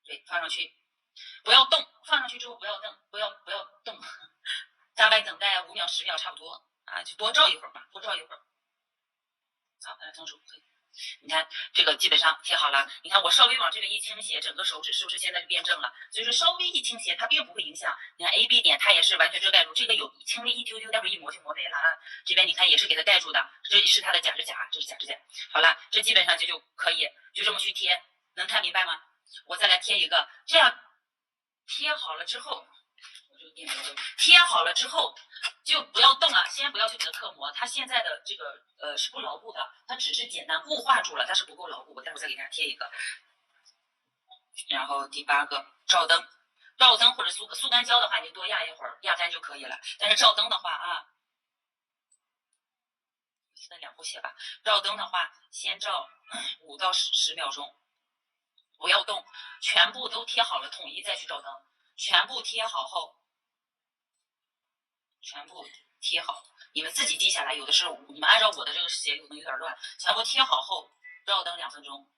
对，放上去，不要动，放上去之后不要动，不要动，大概等待5秒10秒差不多啊，就多照一会儿吧，多照一会儿。好，来松手可以。你看这个基本上贴好了，你看我稍微往这边一倾斜，整个手指是不是现在就变正了？所以说稍微一倾斜，它并不会影响。你看 AB 点它也是完全遮盖住，这个有轻微一丢丢，待会儿一磨就磨没了啊。这边你看也是给它盖住的，这是它的假指甲，这是假指甲。好了，这基本上就可以，就这么去贴，能看明白吗？我再来贴一个，这样贴好了之后。贴好了之后，就不要动了，先不要去给它刻膜，它现在的这个是不牢固的，它只是简单固化住了，但是不够牢固。我待会儿再给大家贴一个。然后第8个照灯，照灯或者速干胶的话，你多压一会儿，压干就可以了。但是照灯的话啊，分2步写吧。照灯的话，先照5到10秒钟，不要动，全部都贴好了，统一再去照灯。全部贴好后，全部贴好，你们自己记下来。有的是你们按照我的这个写可能有点乱，全部贴好后，照灯2分钟。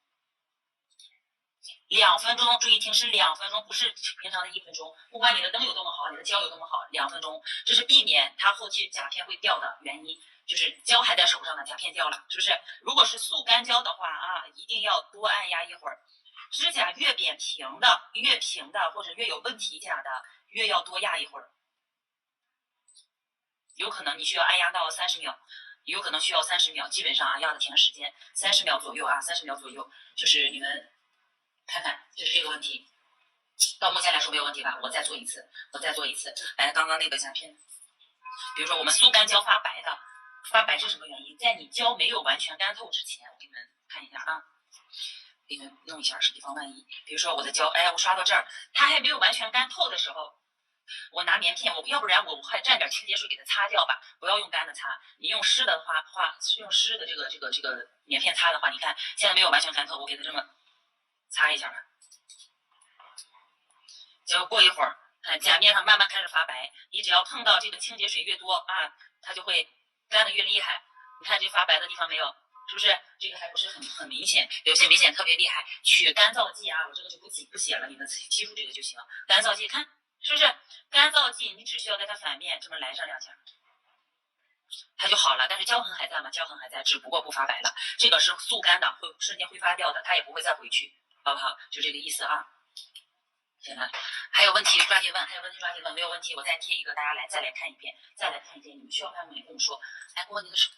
2分钟，注意听，是2分钟，不是平常的1分钟。不管你的灯有多么好，你的胶有多么好，2分钟，这是避免它后期甲片会掉的原因。就是胶还在手上呢，甲片掉了，是不是？如果是速干胶的话啊，一定要多按压一会儿。指甲越扁平的或者越有问题甲的，越要多压一会儿。有可能你需要按压到30秒，有可能需要30秒，基本上啊要的挺时间，30秒左右啊，30秒左右，就是你们看看，就是这个问题。到目前来说没有问题吧？我再做一次。来，刚刚那个甲片，比如说我们速干胶发白的，发白是什么原因？在你胶没有完全干透之前，我给你们看一下啊，给你们弄一下，是以防万一。比如说我的胶，哎，我刷到这儿，它还没有完全干透的时候，我拿棉片，要不然我还蘸点清洁水给它擦掉吧，不要用干的擦。你用湿的话，用湿的这个棉片擦的话，你看现在没有完全干透，我给它这么擦一下吧。结果过一会儿，甲面上慢慢开始发白。你只要碰到这个清洁水越多啊，它就会干的越厉害。你看这发白的地方没有？是不是？这个还不是很明显，有些明显特别厉害。取干燥剂啊，我这个就不写了，你们自己记住这个就行。干燥剂，看是不是？干燥剂你只需要在它反面这么来上2下，它就好了。但是胶痕还在吗？胶痕还在，只不过不发白了。这个是速干的，会瞬间挥发掉的，它也不会再回去，好不好？就这个意思啊。行了，还有问题抓紧问，抓紧问，没有问题我再贴一个，大家再来看一遍，你们需要看吗？你跟我说，来给我你的手，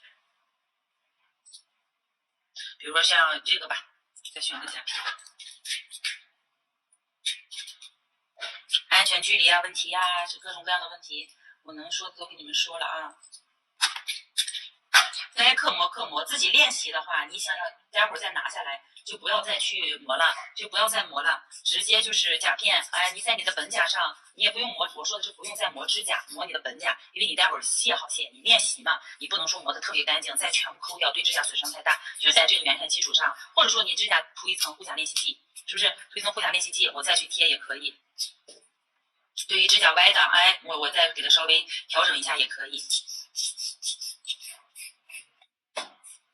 比如说像这个吧，再选个甲片，安全距离啊，问题啊，是各种各样的问题，我能说的都给你们说了啊。该刻膜，自己练习的话，你想要待会儿再拿下来，就不要再去磨了，直接就是甲片，哎，你在你的本甲上，你也不用磨，我说的是不用再磨指甲，磨你的本甲，因为你待会儿卸好卸，你练习嘛，你不能说磨得特别干净，再全部抠掉，对指甲损伤太大，就在这个原片基础上，或者说你指甲涂一层护甲练习剂，是不是？涂一层护甲练习剂，我再去贴也可以。对于指甲歪的，哎，我再给它稍微调整一下也可以。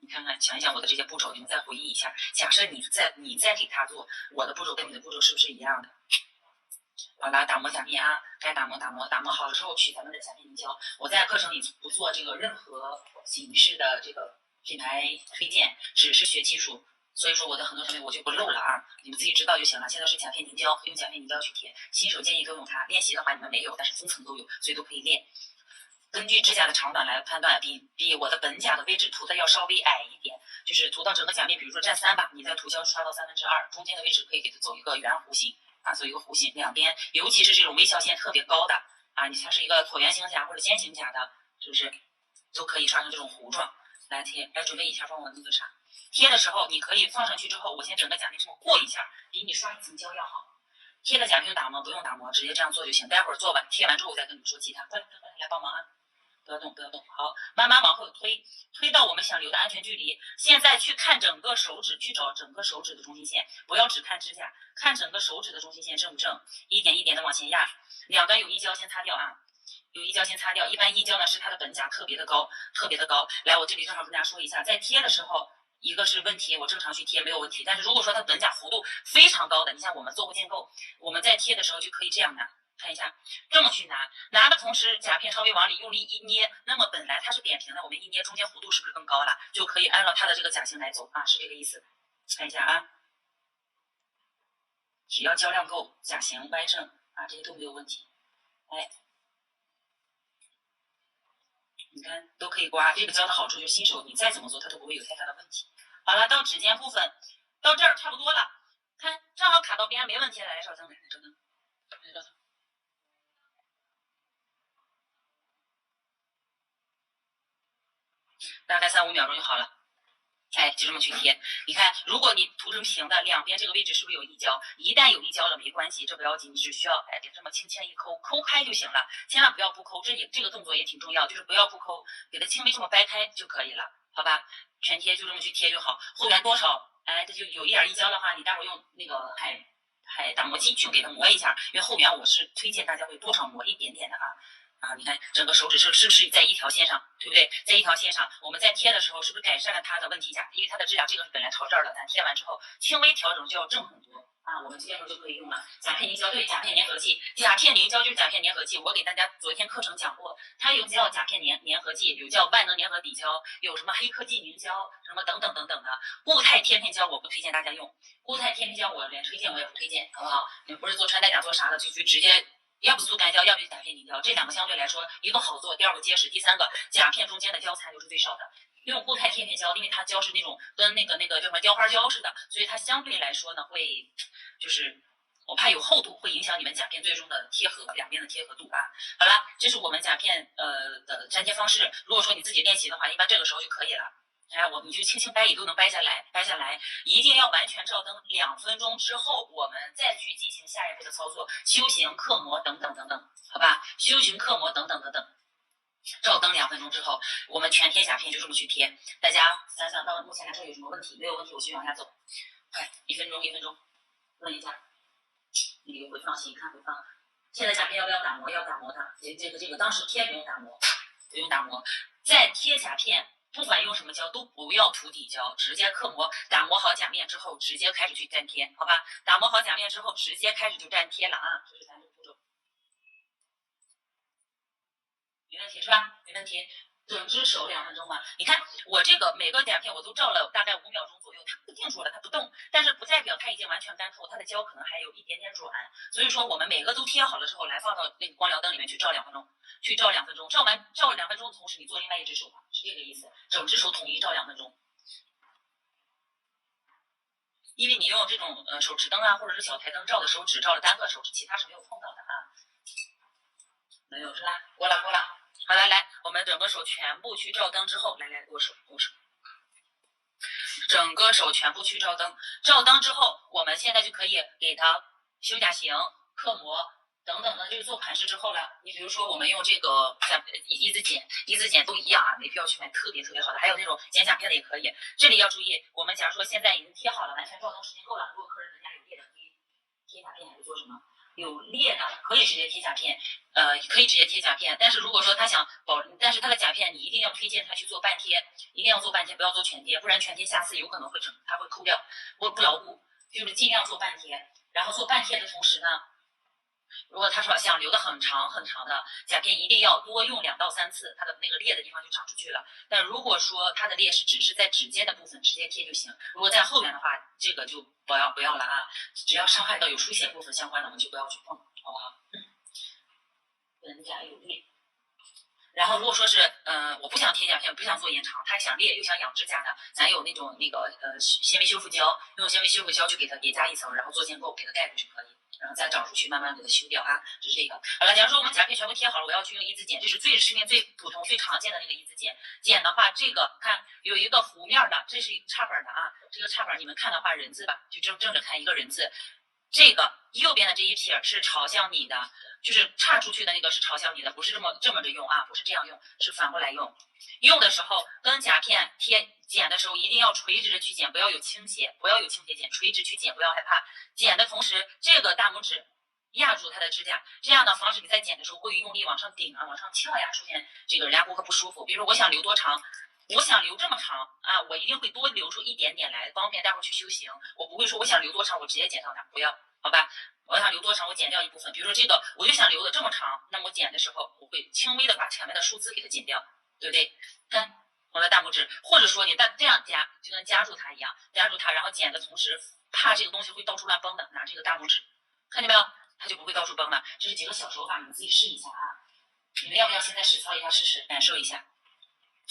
你看看，想一想我的这些步骤，你们再回忆一下。假设你再给他做，我的步骤跟你的步骤是不是一样的？好了，打磨甲面啊，该打磨好了之后取咱们的甲面凝胶。我在课程里不做这个任何形式的这个品牌推荐，只是学技术。所以说我的很多产品我就不漏了啊，你们自己知道就行了。现在是甲片凝胶，用甲片凝胶去贴，新手建议都用它。练习的话你们没有，但是分层都有，所以都可以练。根据指甲的长短来判断，比我的本甲的位置涂的要稍微矮一点，就是涂到整个甲面，比如说占3吧，你再涂胶刷到2/3，中间的位置可以给它走一个圆弧形啊，走一个弧形，两边尤其是这种微笑线特别高的啊，你像是一个椭圆形甲或者尖形甲的，是不是都可以刷成这种弧状来贴？来准备一下，帮我那个啥，贴的时候你可以放上去之后，我先整个甲面这么过一下，比你刷一层胶要好。贴的甲面打磨不用打磨，直接这样做就行。待会儿做完贴完之后我再跟你们说其他。快来帮忙啊！不要动，好，慢慢往后推到我们想留的安全距离。现在去看整个手指，去找整个手指的中心线，不要只看指甲，看整个手指的中心线正不正，一点一点的往前压，两端有一胶先擦掉啊，有一胶先擦掉。一般一胶呢是它的本甲特别的高。来，我这里正好跟大家说一下，在贴的时候，一个是问题，我正常去贴没有问题，但是如果说它本甲弧度非常高的，你像我们做过建构，我们在贴的时候就可以这样拿。看一下，这么去拿的同时，甲片稍微往里用力一捏，那么本来它是扁平的，我们一捏中间弧度是不是更高了？就可以按照它的这个甲型来走啊，是这个意思。看一下啊，只要胶量够，甲型歪正啊，这些都没有问题。哎，你看都可以刮。这个胶的好处就是新手你再怎么做它都不会有太大的问题。好了，到指尖部分，到这儿差不多了，看正好卡到边，没问题。来照灯，来照灯。大概3、5秒钟就好了。哎，就这么去贴。你看，如果你涂成平的，两边这个位置是不是有溢胶？一旦有溢胶了，没关系，这不要紧，你只需要给它这么轻轻一抠，抠开就行了。千万不要不抠，这个动作也挺重要，就是不要不抠，给它轻微这么掰开就可以了，好吧？全贴就这么去贴就好。后缘多少，这就有一点溢胶的话，你待会儿用那个海打磨机去给它磨一下，因为后缘我是推荐大家会多少磨一点点的你看整个手指是不是在一条线上，对不对？在一条线上，我们在贴的时候是不是改善了它的问题甲？因为它的质量这个本来朝这儿的，咱贴完之后轻微调整就要正很多我们这时候就可以用了。甲片凝胶对，甲片粘合剂，甲片凝胶就是甲片粘合剂。我给大家昨天课程讲过，它有叫甲片粘合剂，有叫万能粘合底胶，有什么黑科技凝胶，什么等等等等的。固态贴片胶我不推荐大家用，固态贴片胶我连推荐我也不推荐，好不好？你们不是做穿戴甲做啥的，就直接。要不速干胶，要不甲片凝胶，这两个相对来说，一个好做，第二个结实，第三个甲片中间的胶残留是最少的。用固态贴片胶，因为它胶是那种跟那个叫什么雕花胶似的，所以它相对来说呢会就是我怕有厚度，会影响你们甲片最终的贴合，两边的贴合度好了，这是我们甲片的粘贴方式。如果说你自己练习的话，一般这个时候就可以了。你就轻轻掰也都能掰下来，一定要完全照灯2分钟之后，我们再去进行下一步的操作，修形、刻模等等等等，好吧？修形、刻模等等等等。照灯2分钟之后，我们全贴甲片就这么去贴。大家想想到目前来说有什么问题？没有问题，我继续往下走。快，1分钟，问一下，那个回放，先看回放。现在甲片要不要打磨？要打磨它。这个当时贴不用打磨，不用打磨。在贴甲片。不管用什么胶都不要涂底胶，直接刻模，打磨好甲面之后直接开始去粘贴，好吧？打磨好甲面之后直接开始就粘贴了这是咱这个步骤，没问题是吧？没问题。整只手2分钟嘛，你看我这个每个甲片我都照了大概5秒钟左右，它不定住了，它不动，但是不代表它已经完全干透，它的胶可能还有一点点软，所以说我们每个都贴好了之后，来放到那个光疗灯里面去照2分钟，照2分钟的同时，你做另外一只手是这个意思，整只手统一照2分钟。因为你用这种手持灯或者是小台灯照的手指照了单个手指，其他是没有碰到的没有是吧？过了。好了，来，我们整个手全部去照灯之后，来握手，整个手全部去照灯，照灯之后，我们现在就可以给它修甲型、刻模等等的，就是做款式之后了。你比如说，我们用这个一字剪都一样没必要去买特别好的，还有那种剪甲片的也可以。这里要注意，我们假如说现在已经贴好了，完全照灯时间够了，如果客人人家有裂的，可以贴甲片还是做什么？有裂的可以直接贴甲片，但是如果说他想但是他的甲片你一定要推荐他去做半贴，一定要做半贴，不要做全贴，不然全贴下次有可能会它会抠掉，不牢固，就是尽量做半贴。然后做半贴的同时呢，如果他说想留的很长的甲片，一定要多用2到3次，它的那个裂的地方就长出去了。但如果说它的裂是只是在指尖的部分，直接贴就行。如果在后面的话，这个就不要了只要伤害到有出血部分相关的，我们就不要去碰，好不好？本甲有裂。然后如果说是我不想贴甲片，不想做延长，他想裂又想养指甲的，咱有那种纤维修复胶，用纤维修复胶去给它叠加一层，然后做建构，给它盖住就可以。然后再找出去，慢慢给它修掉这是这个。好了，假如说我们甲片全部贴好了，我要去用一字剪，这是市面最普通、最常见的那个一字剪。剪的话，这个看有一个弧面的，这是一个插板的这个插板你们看的话，人字吧，就正着看一个人字。这个右边的这一撇是朝向你的，就是岔出去的那个是朝向你的，不是这么着用不是这样用，是反过来用。用的时候跟甲片剪的时候一定要垂直着去剪，不要有倾斜剪，垂直去剪，不要害怕。剪的同时，这个大拇指压住它的指甲，这样呢防止你在剪的时候过于用力往上顶往上翘出现这个人家顾客不舒服。比如说我想留多长，我想留这么长我一定会多留出一点点来，方便待会儿去修形。我不会说我想留多长我直接剪上它，不要，好吧？我想留多长我剪掉一部分，比如说这个我就想留的这么长，那么我剪的时候我会轻微的把前面的数字给它剪掉，对不对？看我的大拇指，或者说你这样夹就跟夹住它一样，夹住它，然后剪的同时怕这个东西会到处乱崩的，拿这个大拇指，看见没有？它就不会到处崩了。这是几个小手法，你们自己试一下你们要不要现在实操一下试试，感受一下？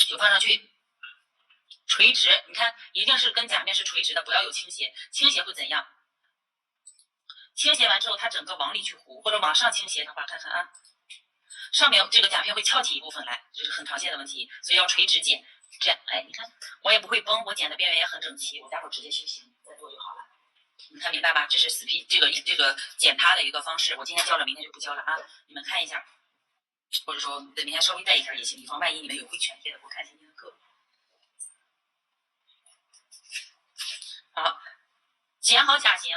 就放上去，垂直，你看一定是跟甲面是垂直的，不要有倾斜，倾斜会怎样？倾斜完之后它整个往里去糊，或者往上倾斜的话，看看上面这个甲片会翘起一部分来，这是很常见的问题，所以要垂直剪，这样，哎，你看我也不会崩，我剪的边缘也很整齐，我待会儿直接修形再做就好了。你看明白吧？这是死皮这个剪它的一个方式，我今天教了，明天就不教了啊，你们看一下，或者说明天稍微带一下也行，以防万一你们有会全贴的，不看今天的课。好，剪好甲型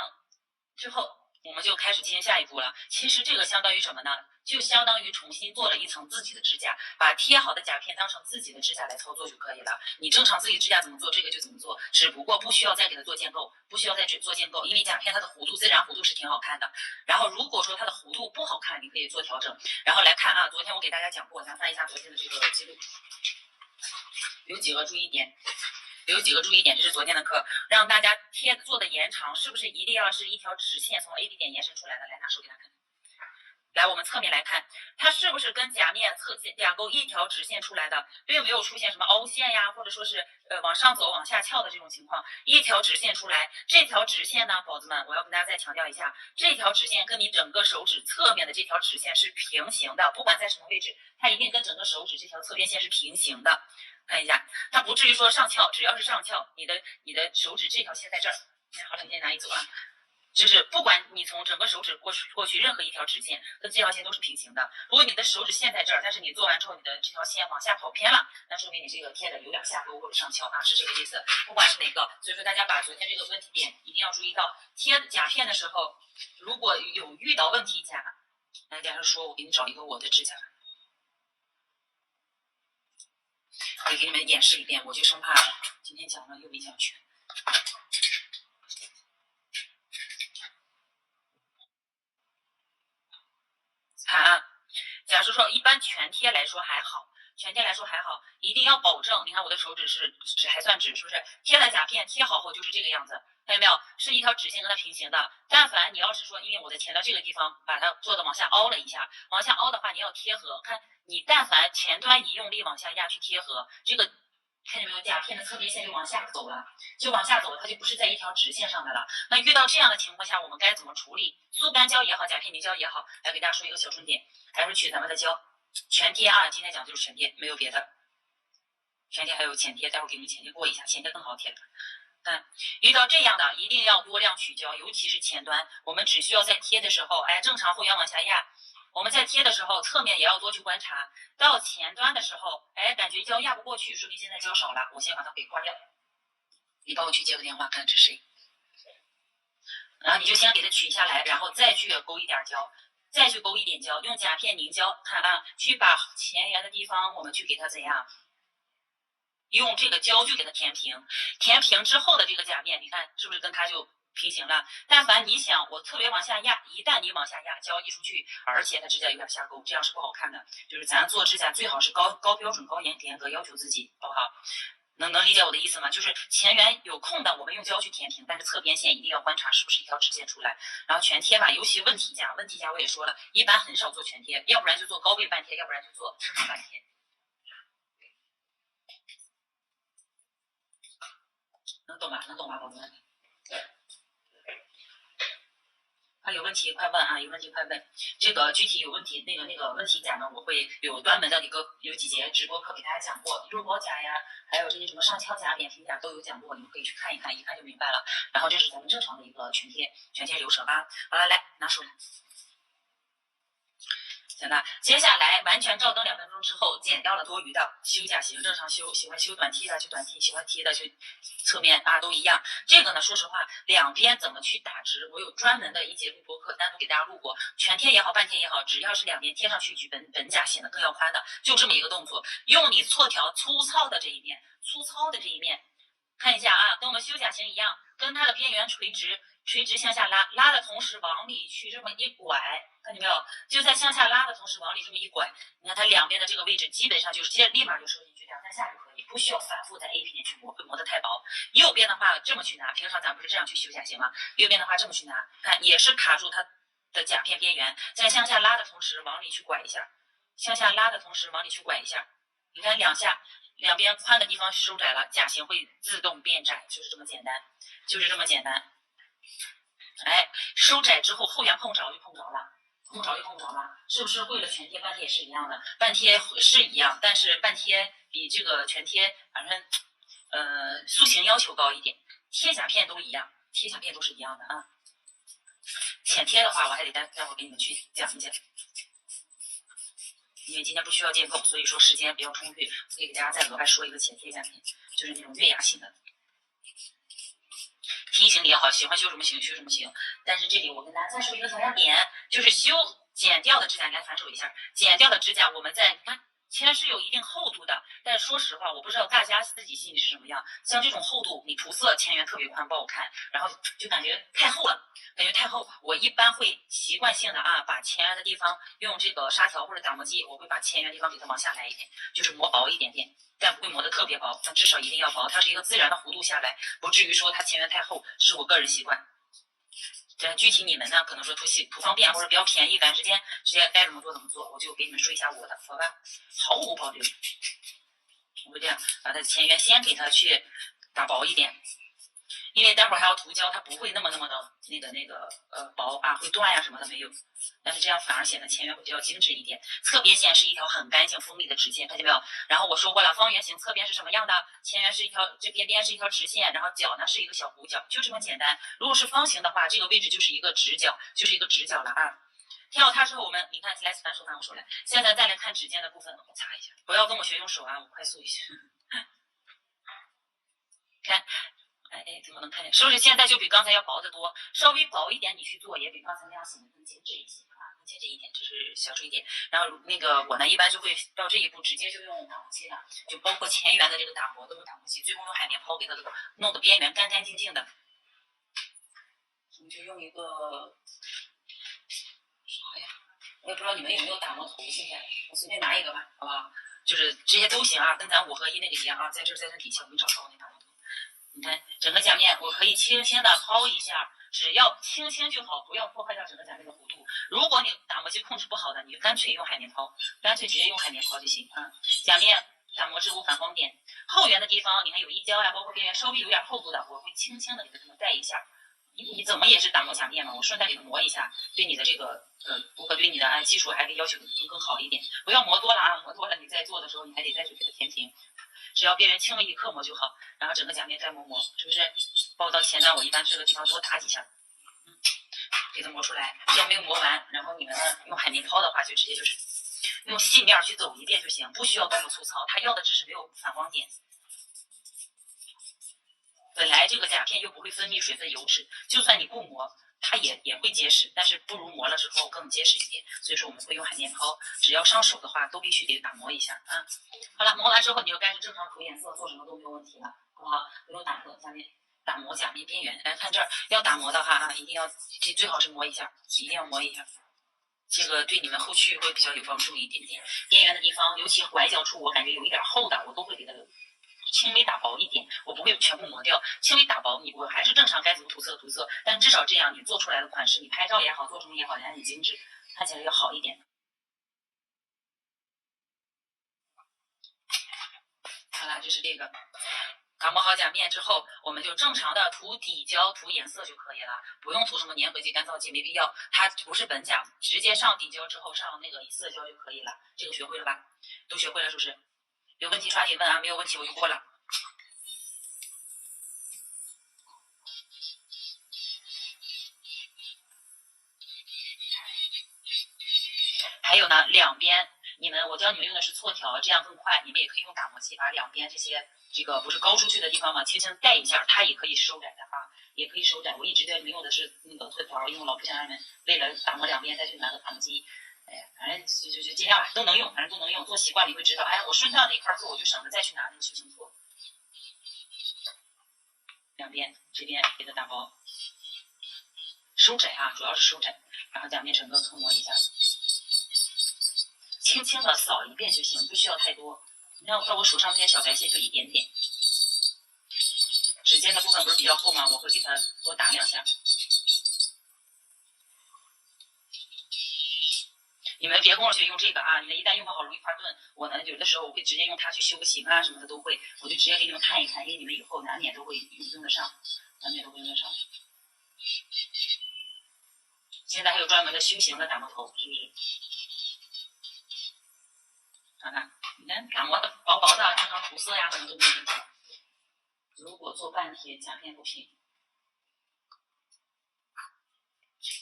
之后，我们就开始进行下一步了。其实这个相当于什么呢？就相当于重新做了一层自己的指甲，把贴好的甲片当成自己的指甲来操作就可以了。你正常自己指甲怎么做，这个就怎么做，只不过不需要再给它做建构，不需要再做建构，因为甲片它的弧度自然弧度是挺好看的。然后如果说它的弧度不好看，你可以做调整。然后来看啊，昨天我给大家讲过，咱翻一下昨天的这个记录，有几个注意点。有几个注意点，这是昨天的课，让大家贴做的延长是不是一定要是一条直线从 AB 点延伸出来的？来拿手给他看。来，我们侧面来看，它是不是跟甲面甲沟一条直线出来的，并没有出现什么凹陷呀，或者说是往上走往下翘的这种情况，一条直线出来。这条直线呢，宝子们，我要跟大家再强调一下，这条直线跟你整个手指侧面的这条直线是平行的，不管在什么位置，它一定跟整个手指这条侧边线是平行的。看一下，它不至于说上翘，只要是上翘，你的手指这条线在这儿，好了，你先拿一走啊。就是不管你从整个手指过去任何一条直线，跟这条线都是平行的。如果你的手指线在这儿，但是你做完之后，你的这条线往下跑偏了，那说明你这个贴的有点下钩或者上翘啊，是这个意思。不管是哪个，所以说大家把昨天这个问题点一定要注意到，贴甲片的时候，如果有遇到问题甲，来假如说我给你找一个我的指甲。我给你们演示一遍，我就生怕今天讲了又没讲全。看啊，假如说一般全贴来说还好，全贴来说还好，一定要保证。你看我的手指是指还算直，是不是？贴了甲片贴好后就是这个样子，看见没有？是一条直线跟它平行的。但凡你要是说，因为我在前端这个地方把它做的往下凹了一下，往下凹的话，你要贴合。看你但凡前端一用力往下压去贴合，这个看见没有？甲片的侧边线就往下走了，就往下走了，它就不是在一条直线上的了。那遇到这样的情况下，我们该怎么处理？速干胶也好，甲片凝胶也好，来给大家说一个小重点，还是取咱们的胶，全贴啊！今天讲就是全贴，没有别的。全贴还有浅贴，待会儿给你们浅贴过一下，浅贴更好贴。遇到这样的一定要多量取胶，尤其是前端，我们只需要在贴的时候，哎，正常后缘往下压。我们在贴的时候，侧面也要多去观察。到前端的时候，哎，感觉胶压不过去，说明现在胶少了，我先把它给挂掉。你帮我去接个电话，看这是谁。然后你就先给它取下来，然后再去勾一点胶，再去勾一点胶，用甲片凝胶，看啊，去把前缘的地方，我们去给它怎样？用这个胶去给它填平，填平之后的这个甲面，你看是不是跟它就平行了？但凡你想我特别往下压，一旦你往下压，胶溢出去，而且它指甲有点下钩，这样是不好看的。就是咱做指甲最好是高标准、高严格要求自己，好不好？能理解我的意思吗？就是前缘有空的，我们用胶去填平，但是侧边线一定要观察是不是一条直线出来。然后全贴吧，尤其问题甲我也说了，一般很少做全贴，要不然就做高倍半贴，要不然就做正常半贴。能懂吧，宝宝们？有问题快问啊！有问题快问。这个具体有问题，那个问题甲呢，我会有专门的有几节直播课给大家讲过，肉包甲呀，还有这些什么上翘甲、扁平甲都有讲过，你们可以去看一看，一看就明白了。然后这是咱们正常的一个全贴流程啊。好了，来拿手来。行了，接下来完全照灯2分钟之后，剪掉了多余的，修甲型正常修，喜欢修短贴的就短贴，喜欢贴的就侧面啊都一样。这个呢，说实话，两边怎么去打直，我有专门的一节录播课，单独给大家录过，全贴也好，半贴也好，只要是两边贴上去，比本甲显得更要宽的，就这么一个动作，用你错条粗糙的这一面，看一下啊，跟我们修甲型一样，跟它的边缘垂直向下拉的同时往里去这么一拐，看见没有？就在向下拉的同时往里这么一拐，你看它两边的这个位置基本上就是立马就收进去，2、3下就可以，不需要反复在 A P 点去磨，会磨得太薄。右边的话这么去拿，平常咱不是这样去修甲型吗？右边的话这么去拿，看也是卡住它的甲片边缘，在向下拉的同时往里去拐一下，向下拉的同时往里去拐一下，你看2下。两边宽的地方收窄了，甲型会自动变窄，就是这么简单，哎，收窄之后后缘碰着就碰着了，碰着就碰不着吧？是不是会了全贴半贴也是一样的？半贴是一样，但是半贴比这个全贴反正塑形要求高一点。贴甲片都一样，贴甲片都是一样的啊。浅贴的话，我还得待会儿给你们去讲一讲。因为今天不需要建构，所以说时间比较充裕，可以给大家再额外说一个浅贴甲片，就是那种月牙型的。梯形也好，喜欢修什么型修什么型。但是这里我跟大家再说一个小亮点，就是修剪掉的指甲，你来反手一下，剪掉的指甲我们在看铅是有一定厚度的，但是说实话，我不知道大家自己心里是什么样。像这种厚度，你涂色前缘特别宽不好看，然后就感觉太厚了，感觉太厚。我一般会习惯性的把前缘的地方用这个砂条或者打磨剂，我会把前缘地方给它往下来一点，就是磨薄一点点。但不会磨得特别薄，但至少一定要薄，它是一个自然的弧度下来，不至于说它前缘太厚，这是我个人习惯。这具体你们呢，可能说图方便或者比较便宜，赶时间直接该怎么做怎么做，我就给你们说一下我的，好吧？毫无保留，我会这样把它前缘先给它去打薄一点，因为待会儿还要涂胶，它不会那么的薄会断呀什么的没有。但是这样反而显得前缘会比较精致一点。侧边线是一条很干净锋利的直线，看见没有？然后我说过了，方圆形侧边是什么样的？前缘是一条，这边是一条直线，然后角呢是一个小弧角，就这么简单。如果是方形的话，这个位置就是一个直角，了啊。贴好它之后，我们你看来反手来。现在再来看指尖的部分，我擦一下，不要跟我学用手啊，我快速一些。看。怎么能看见？是不是现在就比刚才要薄得多？稍微薄一点，你去做也比刚才那样显得更精致一些啊，更精致一点，这是小数一点。然后我呢，一般就会到这一步，直接就用打磨机了，就包括前缘的这个打磨都是打磨机，最后用海绵抛给它弄个边缘干干净净的。我们就用一个啥呀？我也不知道你们有没有打磨头，现在我随便拿一个吧，好不好？就是这些都行啊，跟咱5合1那个一样啊，在这底下我们找着那打磨头。你看整个甲面，我可以轻轻的抛一下，只要轻轻就好，不要破坏掉整个甲面的弧度。如果你打磨机控制不好的，你就干脆用海绵抛，直接用海绵抛就行啊。甲面打磨之后反光点，后缘的地方你看有一胶呀，包括边缘稍微有点厚度的，我会轻轻的给它这么带一下。你怎么也是打磨甲面嘛，我顺带给它磨一下，对你的这个顾客对你的技术还得要求更好一点。不要磨多了啊，磨多了你在做的时候你还得再去给它填平。只要边缘轻微一刻磨就好，然后整个甲面再磨，是不是？包到前端，我一般这个地方多打几下，给它磨出来。要没有磨完，然后你们用海绵抛的话，就直接就是用细面去走一遍就行，不需要多么粗糙。它要的只是没有反光点。本来这个甲片又不会分泌水分油脂，就算你不磨，它也会结实，但是不如磨了之后更结实一点。所以说我们会用海绵抛，只要上手的话，都必须得打磨一下啊。好了，磨完之后你就开始正常涂颜色，做什么都没有问题了，好不好？不用打磨下面，打磨甲面边缘。来看这儿，要打磨的话一定要最好是磨一下，一定要磨一下。这个对你们后续会比较有帮助一点点。边缘的地方，尤其拐角处，我感觉有一点厚的，我都会给它轻微打薄一点，我不会全部磨掉，轻微打薄我还是正常该怎么涂色涂色，但至少这样你做出来的款式，你拍照也好，做什么也好，很精致，看起来要好一点。好了，就是这个。打磨好甲面之后，我们就正常的涂底胶、涂颜色就可以了，不用涂什么粘合剂、干燥剂，没必要。它不是本甲，直接上底胶之后上那个色胶就可以了。这个学会了吧？都学会了是不是？有问题抓紧问啊，没有问题我就过了。还有呢，两边我教你们用的是错条，这样更快。你们也可以用打磨器把两边这个不是高出去的地方嘛，轻轻带一下，它也可以收窄的啊，也可以收窄。我一直在用的是那个错条，因为我老不想让你们为了打磨两边再去拿个打磨机。反正就尽量吧，都能用，反正都能用。做习惯你会知道，我顺畅哪一块做，我就省得再去拿那个去轻做。两边这边给它打薄，收窄啊，主要是收窄，然后两边整个涂抹一下。轻轻的扫一遍就行，不需要太多。你看我手上这些小白屑就一点点，指尖的部分不是比较厚吗？我会给它多打2下。你们别跟我学用这个啊！你们一旦用不好容易发钝。我呢有的时候我会直接用它去修个形啊什么的都会，我就直接给你们看一看，因为你们以后难免都会用得上，难免都会用得上。现在还有专门的修行的打磨头，是不是？看看，你看打磨的薄薄的，正常涂色呀，可能都没有问题。如果做半贴甲片不平，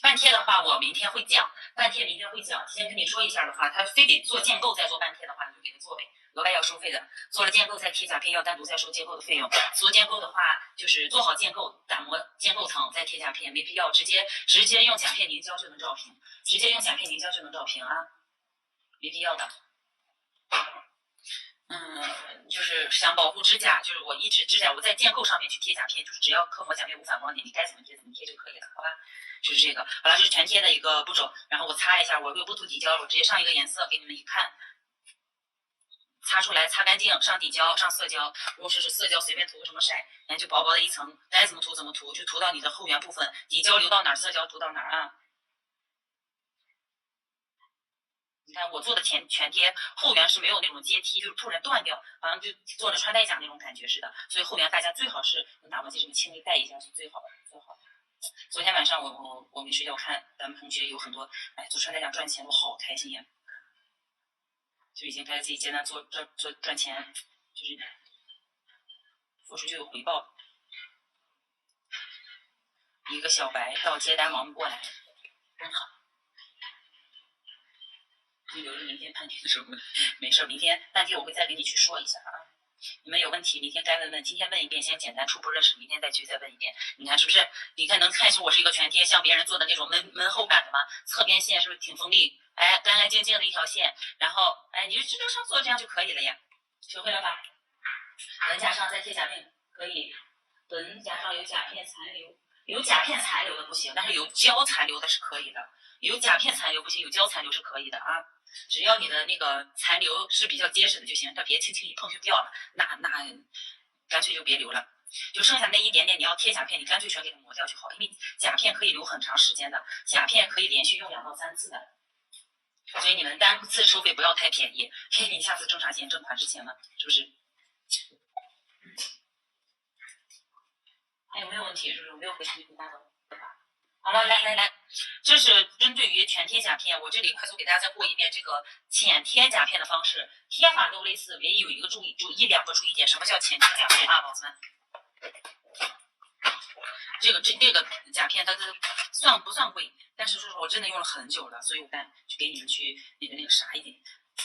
半贴的话，我明天会讲。半贴明天会讲，提前跟你说一下的话，他非得做建构再做半贴的话，你就给他做呗，额外要收费的。做了建构再贴甲片，要单独再收建构的费用。做建构的话，就是做好建构，打磨建构层再贴甲片，没必要直接用甲片凝胶就能照平，直接用甲片凝胶就能照平啊，没必要的。就是想保护指甲，就是我一直指甲我在建构上面去贴甲片，就是只要刻膜甲片无反光点，你该怎么贴怎么贴就可以了，好吧？就是这个，好了，这是全贴的一个步骤。然后我擦一下，我又不涂底胶，我直接上一个颜色给你们一看，擦出来，擦干净，上底胶，上色胶。如果是色胶，随便涂个什么色，就薄薄的一层，该怎么涂怎么涂，就涂到你的后缘部分，底胶流到哪儿，色胶涂到哪儿啊。你看我做的全贴，后缘是没有那种阶梯，就是突然断掉，好像就做了穿戴甲那种感觉似的。所以后缘大家最好是用打磨剂这么轻微带一下是最好的，最好的。昨天晚上我没睡觉看咱们同学有很多，做穿戴甲赚钱，我好开心呀！就已经在自己阶段做赚钱，就是付出就有回报。一个小白到接单忙不过来，真好。就留着明天半天的时候，没事，明天半天我会再跟你去说一下啊。你们有问题明天该问，今天问一遍先简单初步认识，明天再去再问一遍。你看是不是？你看能看出我是一个全贴，像别人做的那种闷后感的吗？侧边线是不是挺锋利？干干净净的一条线，然后你就正常做这样就可以了呀。学会了吧？纹甲上再贴甲片可以，纹甲上有甲片残留，有甲片残留的不行，但是有胶残留的是可以的。有甲片残留不行，有胶残留是可以的啊。只要你的那个残留是比较结实的就行，它别轻轻一碰就掉了，那干脆就别留了。就剩下那一点点，你要贴甲片，你干脆全给它磨掉就好，因为甲片可以留很长时间的，甲片可以连续用2到3次的。所以你们单次收费不要太便宜，便宜你下次挣啥钱？挣款之钱嘛，是不是？还有没有问题？是不是我没有回答到？好了，来，这是针对于全贴甲片，我这里快速给大家再过一遍这个浅贴甲片的方式，贴法都类似，唯一有一个注意2个注意点。什么叫浅贴甲片啊，宝子们？这个甲片它不算贵，但是说我真的用了很久了，所以我就给你们去那个啥一点，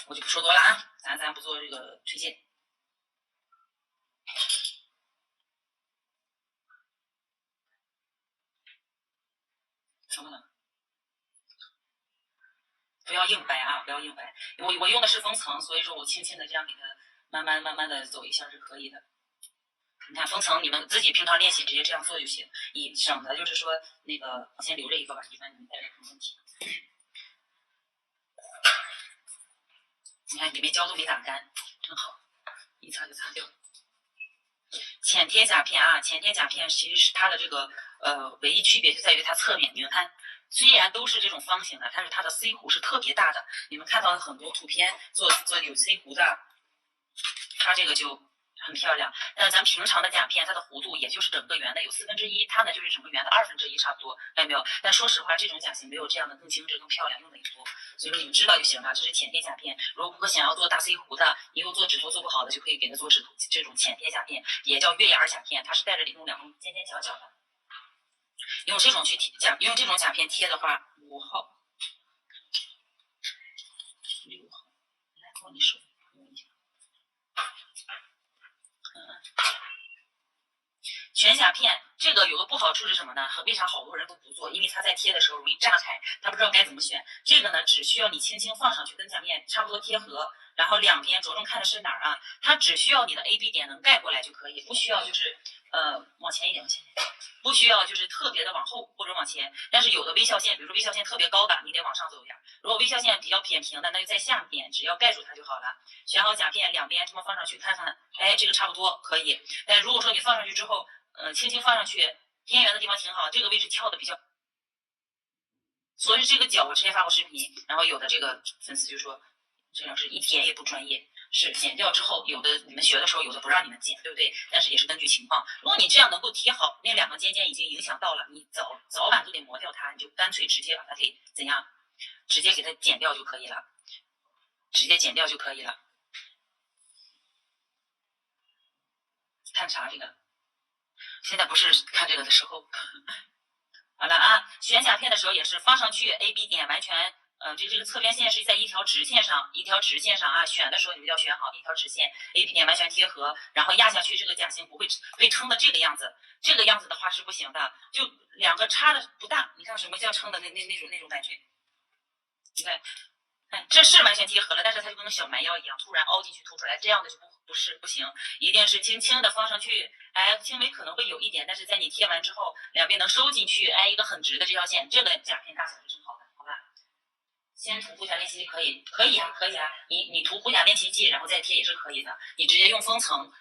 我就不说多了啊，咱不做这个推荐。什么呢？不要硬掰啊！不要硬掰。我用的是封层，所以说我轻轻的这样给它慢慢的走一下是可以的。你看封层，你们自己平常练习直接这样做就行，省得就是说那个先留着一个吧，一般你们带着没问题。你看里面胶都没打干，真好，一擦就擦掉。浅贴甲片啊，浅贴甲片其实是它的这个唯一区别就在于它侧面，你们看。虽然都是这种方形的，但是它的 C 弧是特别大的。你们看到的很多图片做有 C 弧的，它这个就很漂亮。但是咱平常的甲片，它的弧度也就是整个圆的有1/4，它呢就是整个圆的1/2差不多，看到没有？但说实话，这种甲型没有这样的更精致、更漂亮，用的也多。所以说你们知道就行了，这是浅贴甲片。如果顾客想要做大 C 弧的，以后做指头做不好的，就可以给他做这种浅贴甲片，也叫月牙甲片，它是带着里头2种尖尖角角的。用这种去贴用这种甲片贴的话，5号、6号，来摸你手，全甲片这个有个不好处是什么呢？为啥好多人都不做？因为它在贴的时候容易炸开，他不知道该怎么选。这个呢，只需要你轻轻放上去，跟甲面差不多贴合，然后两边着重看的是哪儿啊？它只需要你的 AB 点能盖过来就可以，不需要就是往前一点，不需要就是特别的往后或者往前。但是有的微笑线，比如说微笑线特别高的，你得往上走一点；如果微笑线比较扁平的，那就在下面，只要盖住它就好了。选好甲片，两边这么放上去看看，这个差不多可以。但如果说你放上去之后，轻轻放上去，边缘的地方挺好，这个位置跳的比较，所以这个角我之前发过视频，然后有的这个粉丝就说，这老师一点也不专业。是剪掉之后，有的你们学的时候有的不让你们剪，对不对？但是也是根据情况。如果你这样能够贴好，那2个尖尖已经影响到了，你早晚都得磨掉它，你就干脆直接把它给怎样？直接给它剪掉就可以了，直接剪掉就可以了。看啥这个？现在不是看这个的时候。好了啊，选甲片的时候也是放上去 A B 点完全。这个侧边线是在一条直线上，啊。选的时候你们要选好一条直线 ，A B 点完全贴合，然后压下去，这个甲型不会被撑的这个样子。这个样子的话是不行的，就2个差的不大。你看什么叫撑的那种感觉？你看，这是完全贴合了，但是它就跟小蛮腰一样，突然凹进去凸出来，这样的就不行，一定是轻轻的放上去。轻微可能会有一点，但是在你贴完之后，两边能收进去，一个很直的这条线，这个甲片大小是正好的，好吧？先涂护甲练习剂可以啊。你涂护甲练习剂，然后再贴也是可以的。你直接用封层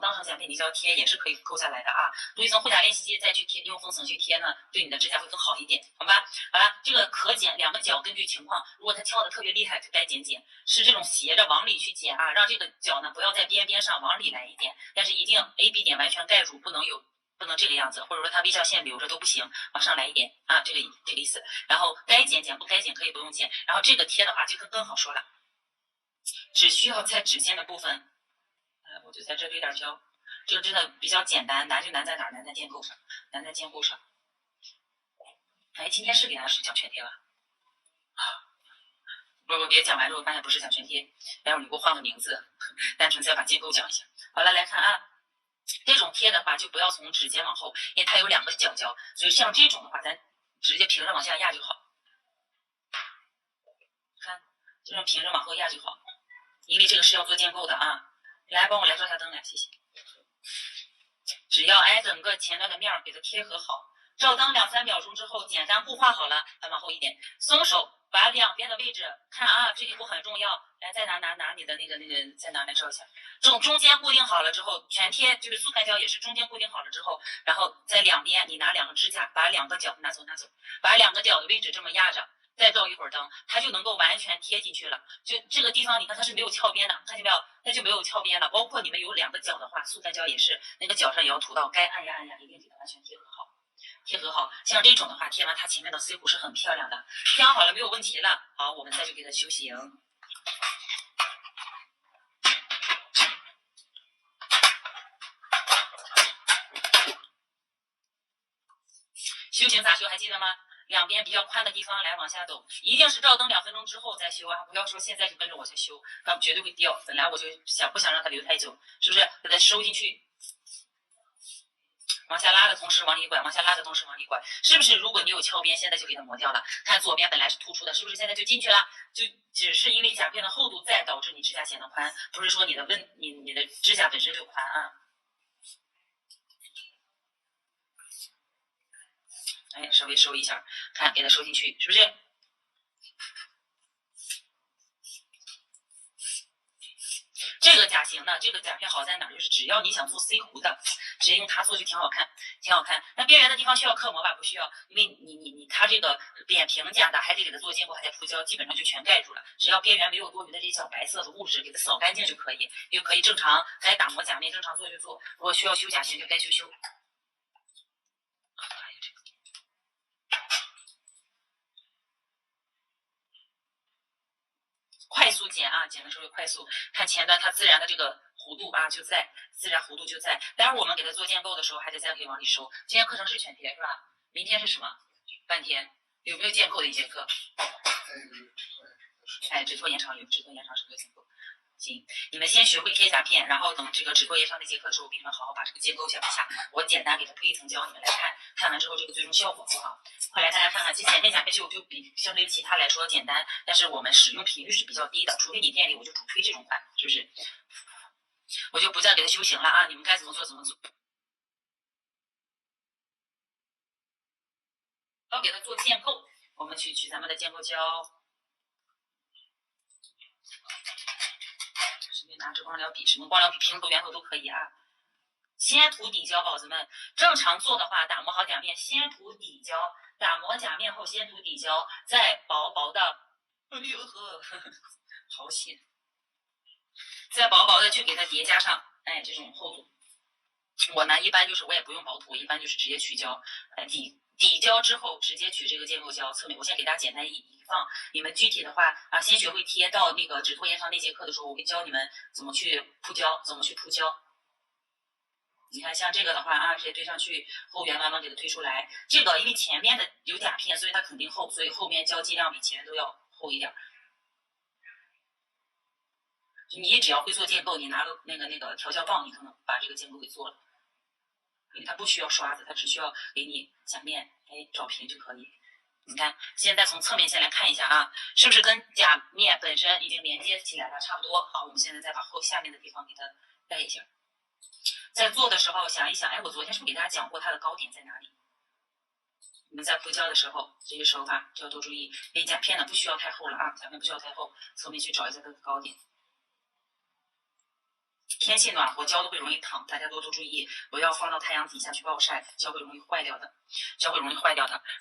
当成甲片底胶贴也是可以勾下来的啊。涂一层护甲练习剂再去贴，用封层去贴呢，对你的指甲会更好一点，好吧？好了，这个可剪2个角，根据情况，如果它翘的特别厉害，就该剪，是这种斜着往里去剪啊，让这个角呢不要在边上往里来一点，但是一定 A B 点完全盖住，不能这个样子，或者说它微笑线留着都不行，往上来一点啊，这个意思。然后该剪，不该剪可以不用剪。然后这个贴的话就更好说了，只需要在指尖的部分，我就在这堆点胶，这个真的比较简单，难就难在哪儿？难在肩构上，今天是给大家讲全贴了。不，别讲完之后发现不是讲全贴，待会儿你给我换个名字，单纯再把结构讲一下。好了，来看啊。这种贴的话就不要从指尖往后，因为它有2个角胶，所以像这种的话咱直接平着往下压就好。看，这种平着往后压就好，因为这个是要做建构的啊。来，帮我来照下灯来，谢谢。只要整个前端的面给它贴合好，照灯2-3秒钟之后，简单固化好了，往后一点，松手，把两边的位置看啊，这一步很重要。来，再拿你的那个，再拿来照一下。中间固定好了之后，全贴就是速干胶也是中间固定好了之后，然后在两边你拿2个支架把2个角拿走，把2个角的位置这么压着，再照一会儿灯，它就能够完全贴进去了。就这个地方你看它是没有翘边的，看见没有？它就没有翘边了。包括你们有2个角的话，速干胶也是那个角上也要涂到，该按压，一定给它完全贴合好。像这种的话，贴完它前面的 C 弧是很漂亮的。贴好了没有问题了，好，我们再去给它修形。修形咋修还记得吗？两边比较宽的地方来往下抖，一定是照灯2分钟之后再修啊！不要说现在就跟着我去修，它绝对会掉。本来我就不想让它留太久，是不是？给它收进去，往下拉的同时往里拐，是不是？如果你有翘边，现在就给它磨掉了。看左边本来是突出的，是不是？现在就进去了，就只是因为甲片的厚度在导致你指甲显得宽，不是说你的指甲本身就宽啊。稍微收一下，看给它收进去，是不是？这个甲型呢，这个甲片好在哪儿？就是只要你想做 C 弧的，直接用它做就挺好看。那边缘的地方需要刻模吧？不需要，因为你它这个扁平甲的还得给它做坚固，还得铺胶，基本上就全盖住了。只要边缘没有多余的这小白色的物质，给它扫干净就可以，正常该打磨甲面正常做就做。如果需要修甲型就该修。快速剪啊，剪的时候快速，看前端它自然的这个弧度啊就在，自然弧度就在。待会儿我们给它做建构的时候，还得再可以往里收。今天课程是全贴是吧？明天是什么？半天。有没有建构的一节课？止脱延长有，止脱延长是个建构。行，你们先学会贴甲片，然后等这个止脱延长那节课的时候，我给你们好好把这个结构讲一下。我简单给它推一层胶，你们来看，看完之后这个最终效果不好。快来大家看看，这前片甲片修就比相对于其他来说简单，但是我们使用频率是比较低的，除非你店里我就主推这种款，是不是？我就不再给它修行了啊，你们该怎么做怎么做。要给它做建构，我们去取咱们的建构胶。拿着光疗笔，什么光疗笔、平头、圆头都可以啊。先涂底胶，宝子们，正常做的话，打磨好甲面，先涂底胶，打磨甲面后先涂底胶，再薄薄的，好险，再薄薄的去给它叠加上，哎，这种厚度。我呢一般就是我也不用薄涂，一般就是直接取胶，底胶之后直接取这个建构胶侧面。我先给大家简单一放，你们具体的话啊，先学会贴。到那个止脱延长那节课的时候，我会教你们怎么去铺胶，怎么去涂胶。你看像这个的话啊，直接堆上去，后缘慢慢给它推出来。这个因为前面的有甲片，所以它肯定厚，所以后面胶尽量比前面都要厚一点。你只要会做建构，你拿个那个调胶棒，你可能把这个建构给做了。它不需要刷子，它只需要给你甲面找平就可以。你看，现在从侧面先来看一下啊，是不是跟甲面本身已经连接起来了，差不多。好，我们现在再把下面的地方给它带一下。在做的时候想一想，哎，我昨天是不是给大家讲过它的高点在哪里？你们在铺胶的时候，这些手法就要多注意。甲片呢不需要太厚了啊，甲片不需要太厚，侧面去找一下它的高点。天气暖和，胶都会容易淌，大家多注意，不要放到太阳底下去暴晒，胶会容易坏掉的，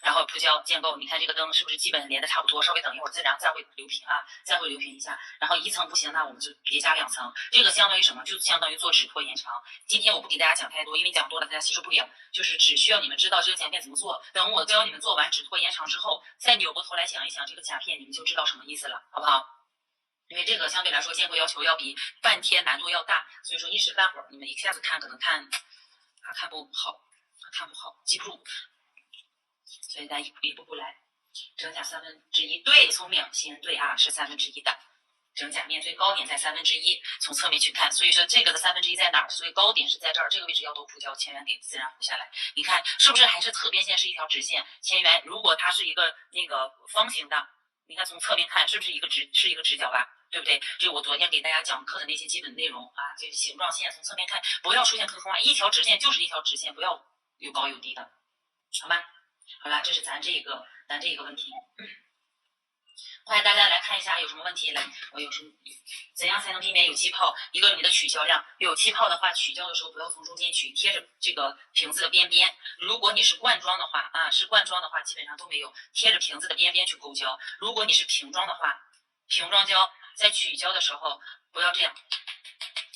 然后铺胶建构，你看这个灯是不是基本连的差不多？稍微等一会儿，自然再会留平啊，再会留平一下。然后一层不行，那我们就叠加2层，这个相当于什么？就相当于做止脱延长。今天我不给大家讲太多，因为讲多了大家吸收不了，就是只需要你们知道这个甲片怎么做。等我教你们做完止脱延长之后，再扭过头来想一想这个甲片，你们就知道什么意思了，好不好？因为这个相对来说建构要求要比半天难度要大，所以说一时半会儿你们一下子看可能看不好，记不住，所以咱一步步来。整甲1/3，对，聪明，心对啊，是1/3的。整甲面最高点在1/3，从侧面去看，所以说这个的1/3在哪儿？所以高点是在这儿，这个位置要多铺胶，前缘给自然糊下来。你看是不是还是侧边线是一条直线？前缘如果它是一个那个方形的，你看从侧面看是不是一个直角吧？对不对？这我昨天给大家讲课的那些基本内容啊，这形状线从侧面看，不要出现坑坑洼，一条直线就是一条直线，不要有高有低的，好吗？好了，这是咱这一个问题。欢迎大家来看一下有什么问题。来，我有什么？怎样才能避免有气泡？一个你的取胶量，有气泡的话，取胶的时候不要从中间取，贴着这个瓶子的边边。如果你是罐装的话啊，基本上都没有，贴着瓶子的边边去勾胶。如果你是瓶装的话，瓶装胶在取胶的时候不要这样。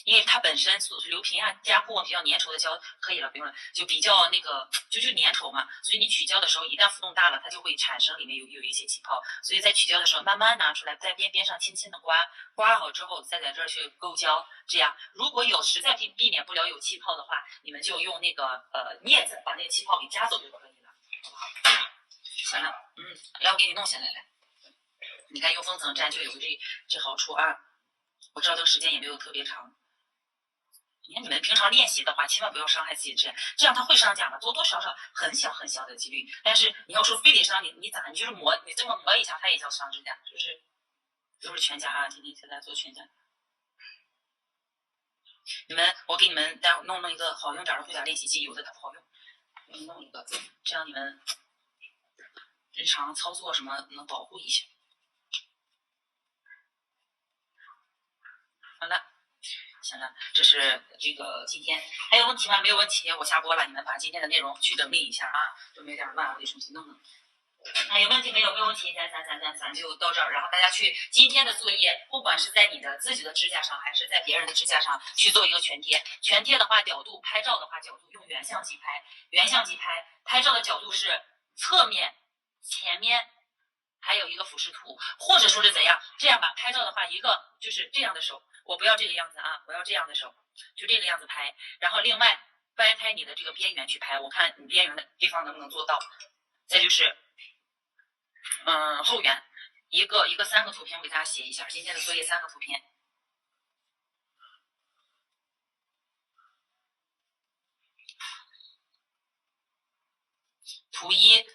因为它本身流平啊、加固比较粘稠的胶可以了，不用了，就比较那个就粘稠嘛，所以你取胶的时候一旦浮动大了，它就会产生里面有一些气泡，所以在取胶的时候慢慢拿出来，在边边上轻轻的刮好之后，再在这儿去勾胶，这样如果有实在避免不了有气泡的话，你们就用那个镊子把那个气泡给夹走就可以了，好不好？行了，要不给你弄下来来，你看用封层粘就有这好处啊，我知道这个时间也没有特别长。你看你们平常练习的话，千万不要伤害自己的指甲，这样它会伤甲吗？多多少少很小的几率。但是你要说非得伤你咋？你就是你这么磨一下，它也叫伤指甲，就是都是全甲啊。今天现在做全甲，我给你们待会弄一个好用点的护甲练习器，有的它不好用，给你弄一个，这样你们日常操作什么能保护一下。好了。行了，这是这个今天还有问题吗？没有问题，我下播了，你们把今天的内容去整理一下啊，准备有点乱，我得重新弄弄。有问题没有？没有问题，咱就到这儿。然后大家去今天的作业，不管是在你的自己的指甲上，还是在别人的指甲上去做一个全贴。全贴的话，角度拍照的话，角度用原相机拍，拍照的角度是侧面、前面。还有一个俯视图，或者说是怎样？这样吧，拍照的话，一个就是这样的手，我不要这个样子啊，我要这样的手，就这个样子拍。然后另外掰开你的这个边缘去拍，我看你边缘的地方能不能做到。再就是后缘一个3个图片，我给大家写一下今天的作业3个图片。图1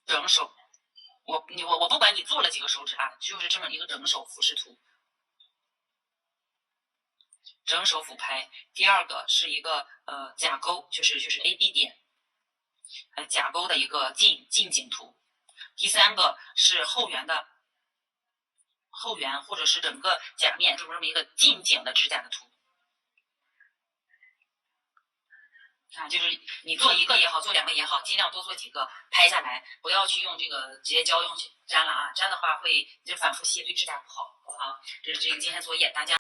整手。我不管你做了几个手指啊，就是这么一个整手俯视图，整手俯拍。第二个是一个甲沟，就是 AB 点，甲沟的一个近景图。第3个是后缘或者是整个甲面，就是这么一个近景的指甲的图。啊，就是你做一个也好，做2个也好，尽量多做几个拍下来，不要去用这个直接胶用去粘了啊，粘的话会就反复吸，对指甲不好，好不好？这是这个今天作业，大家。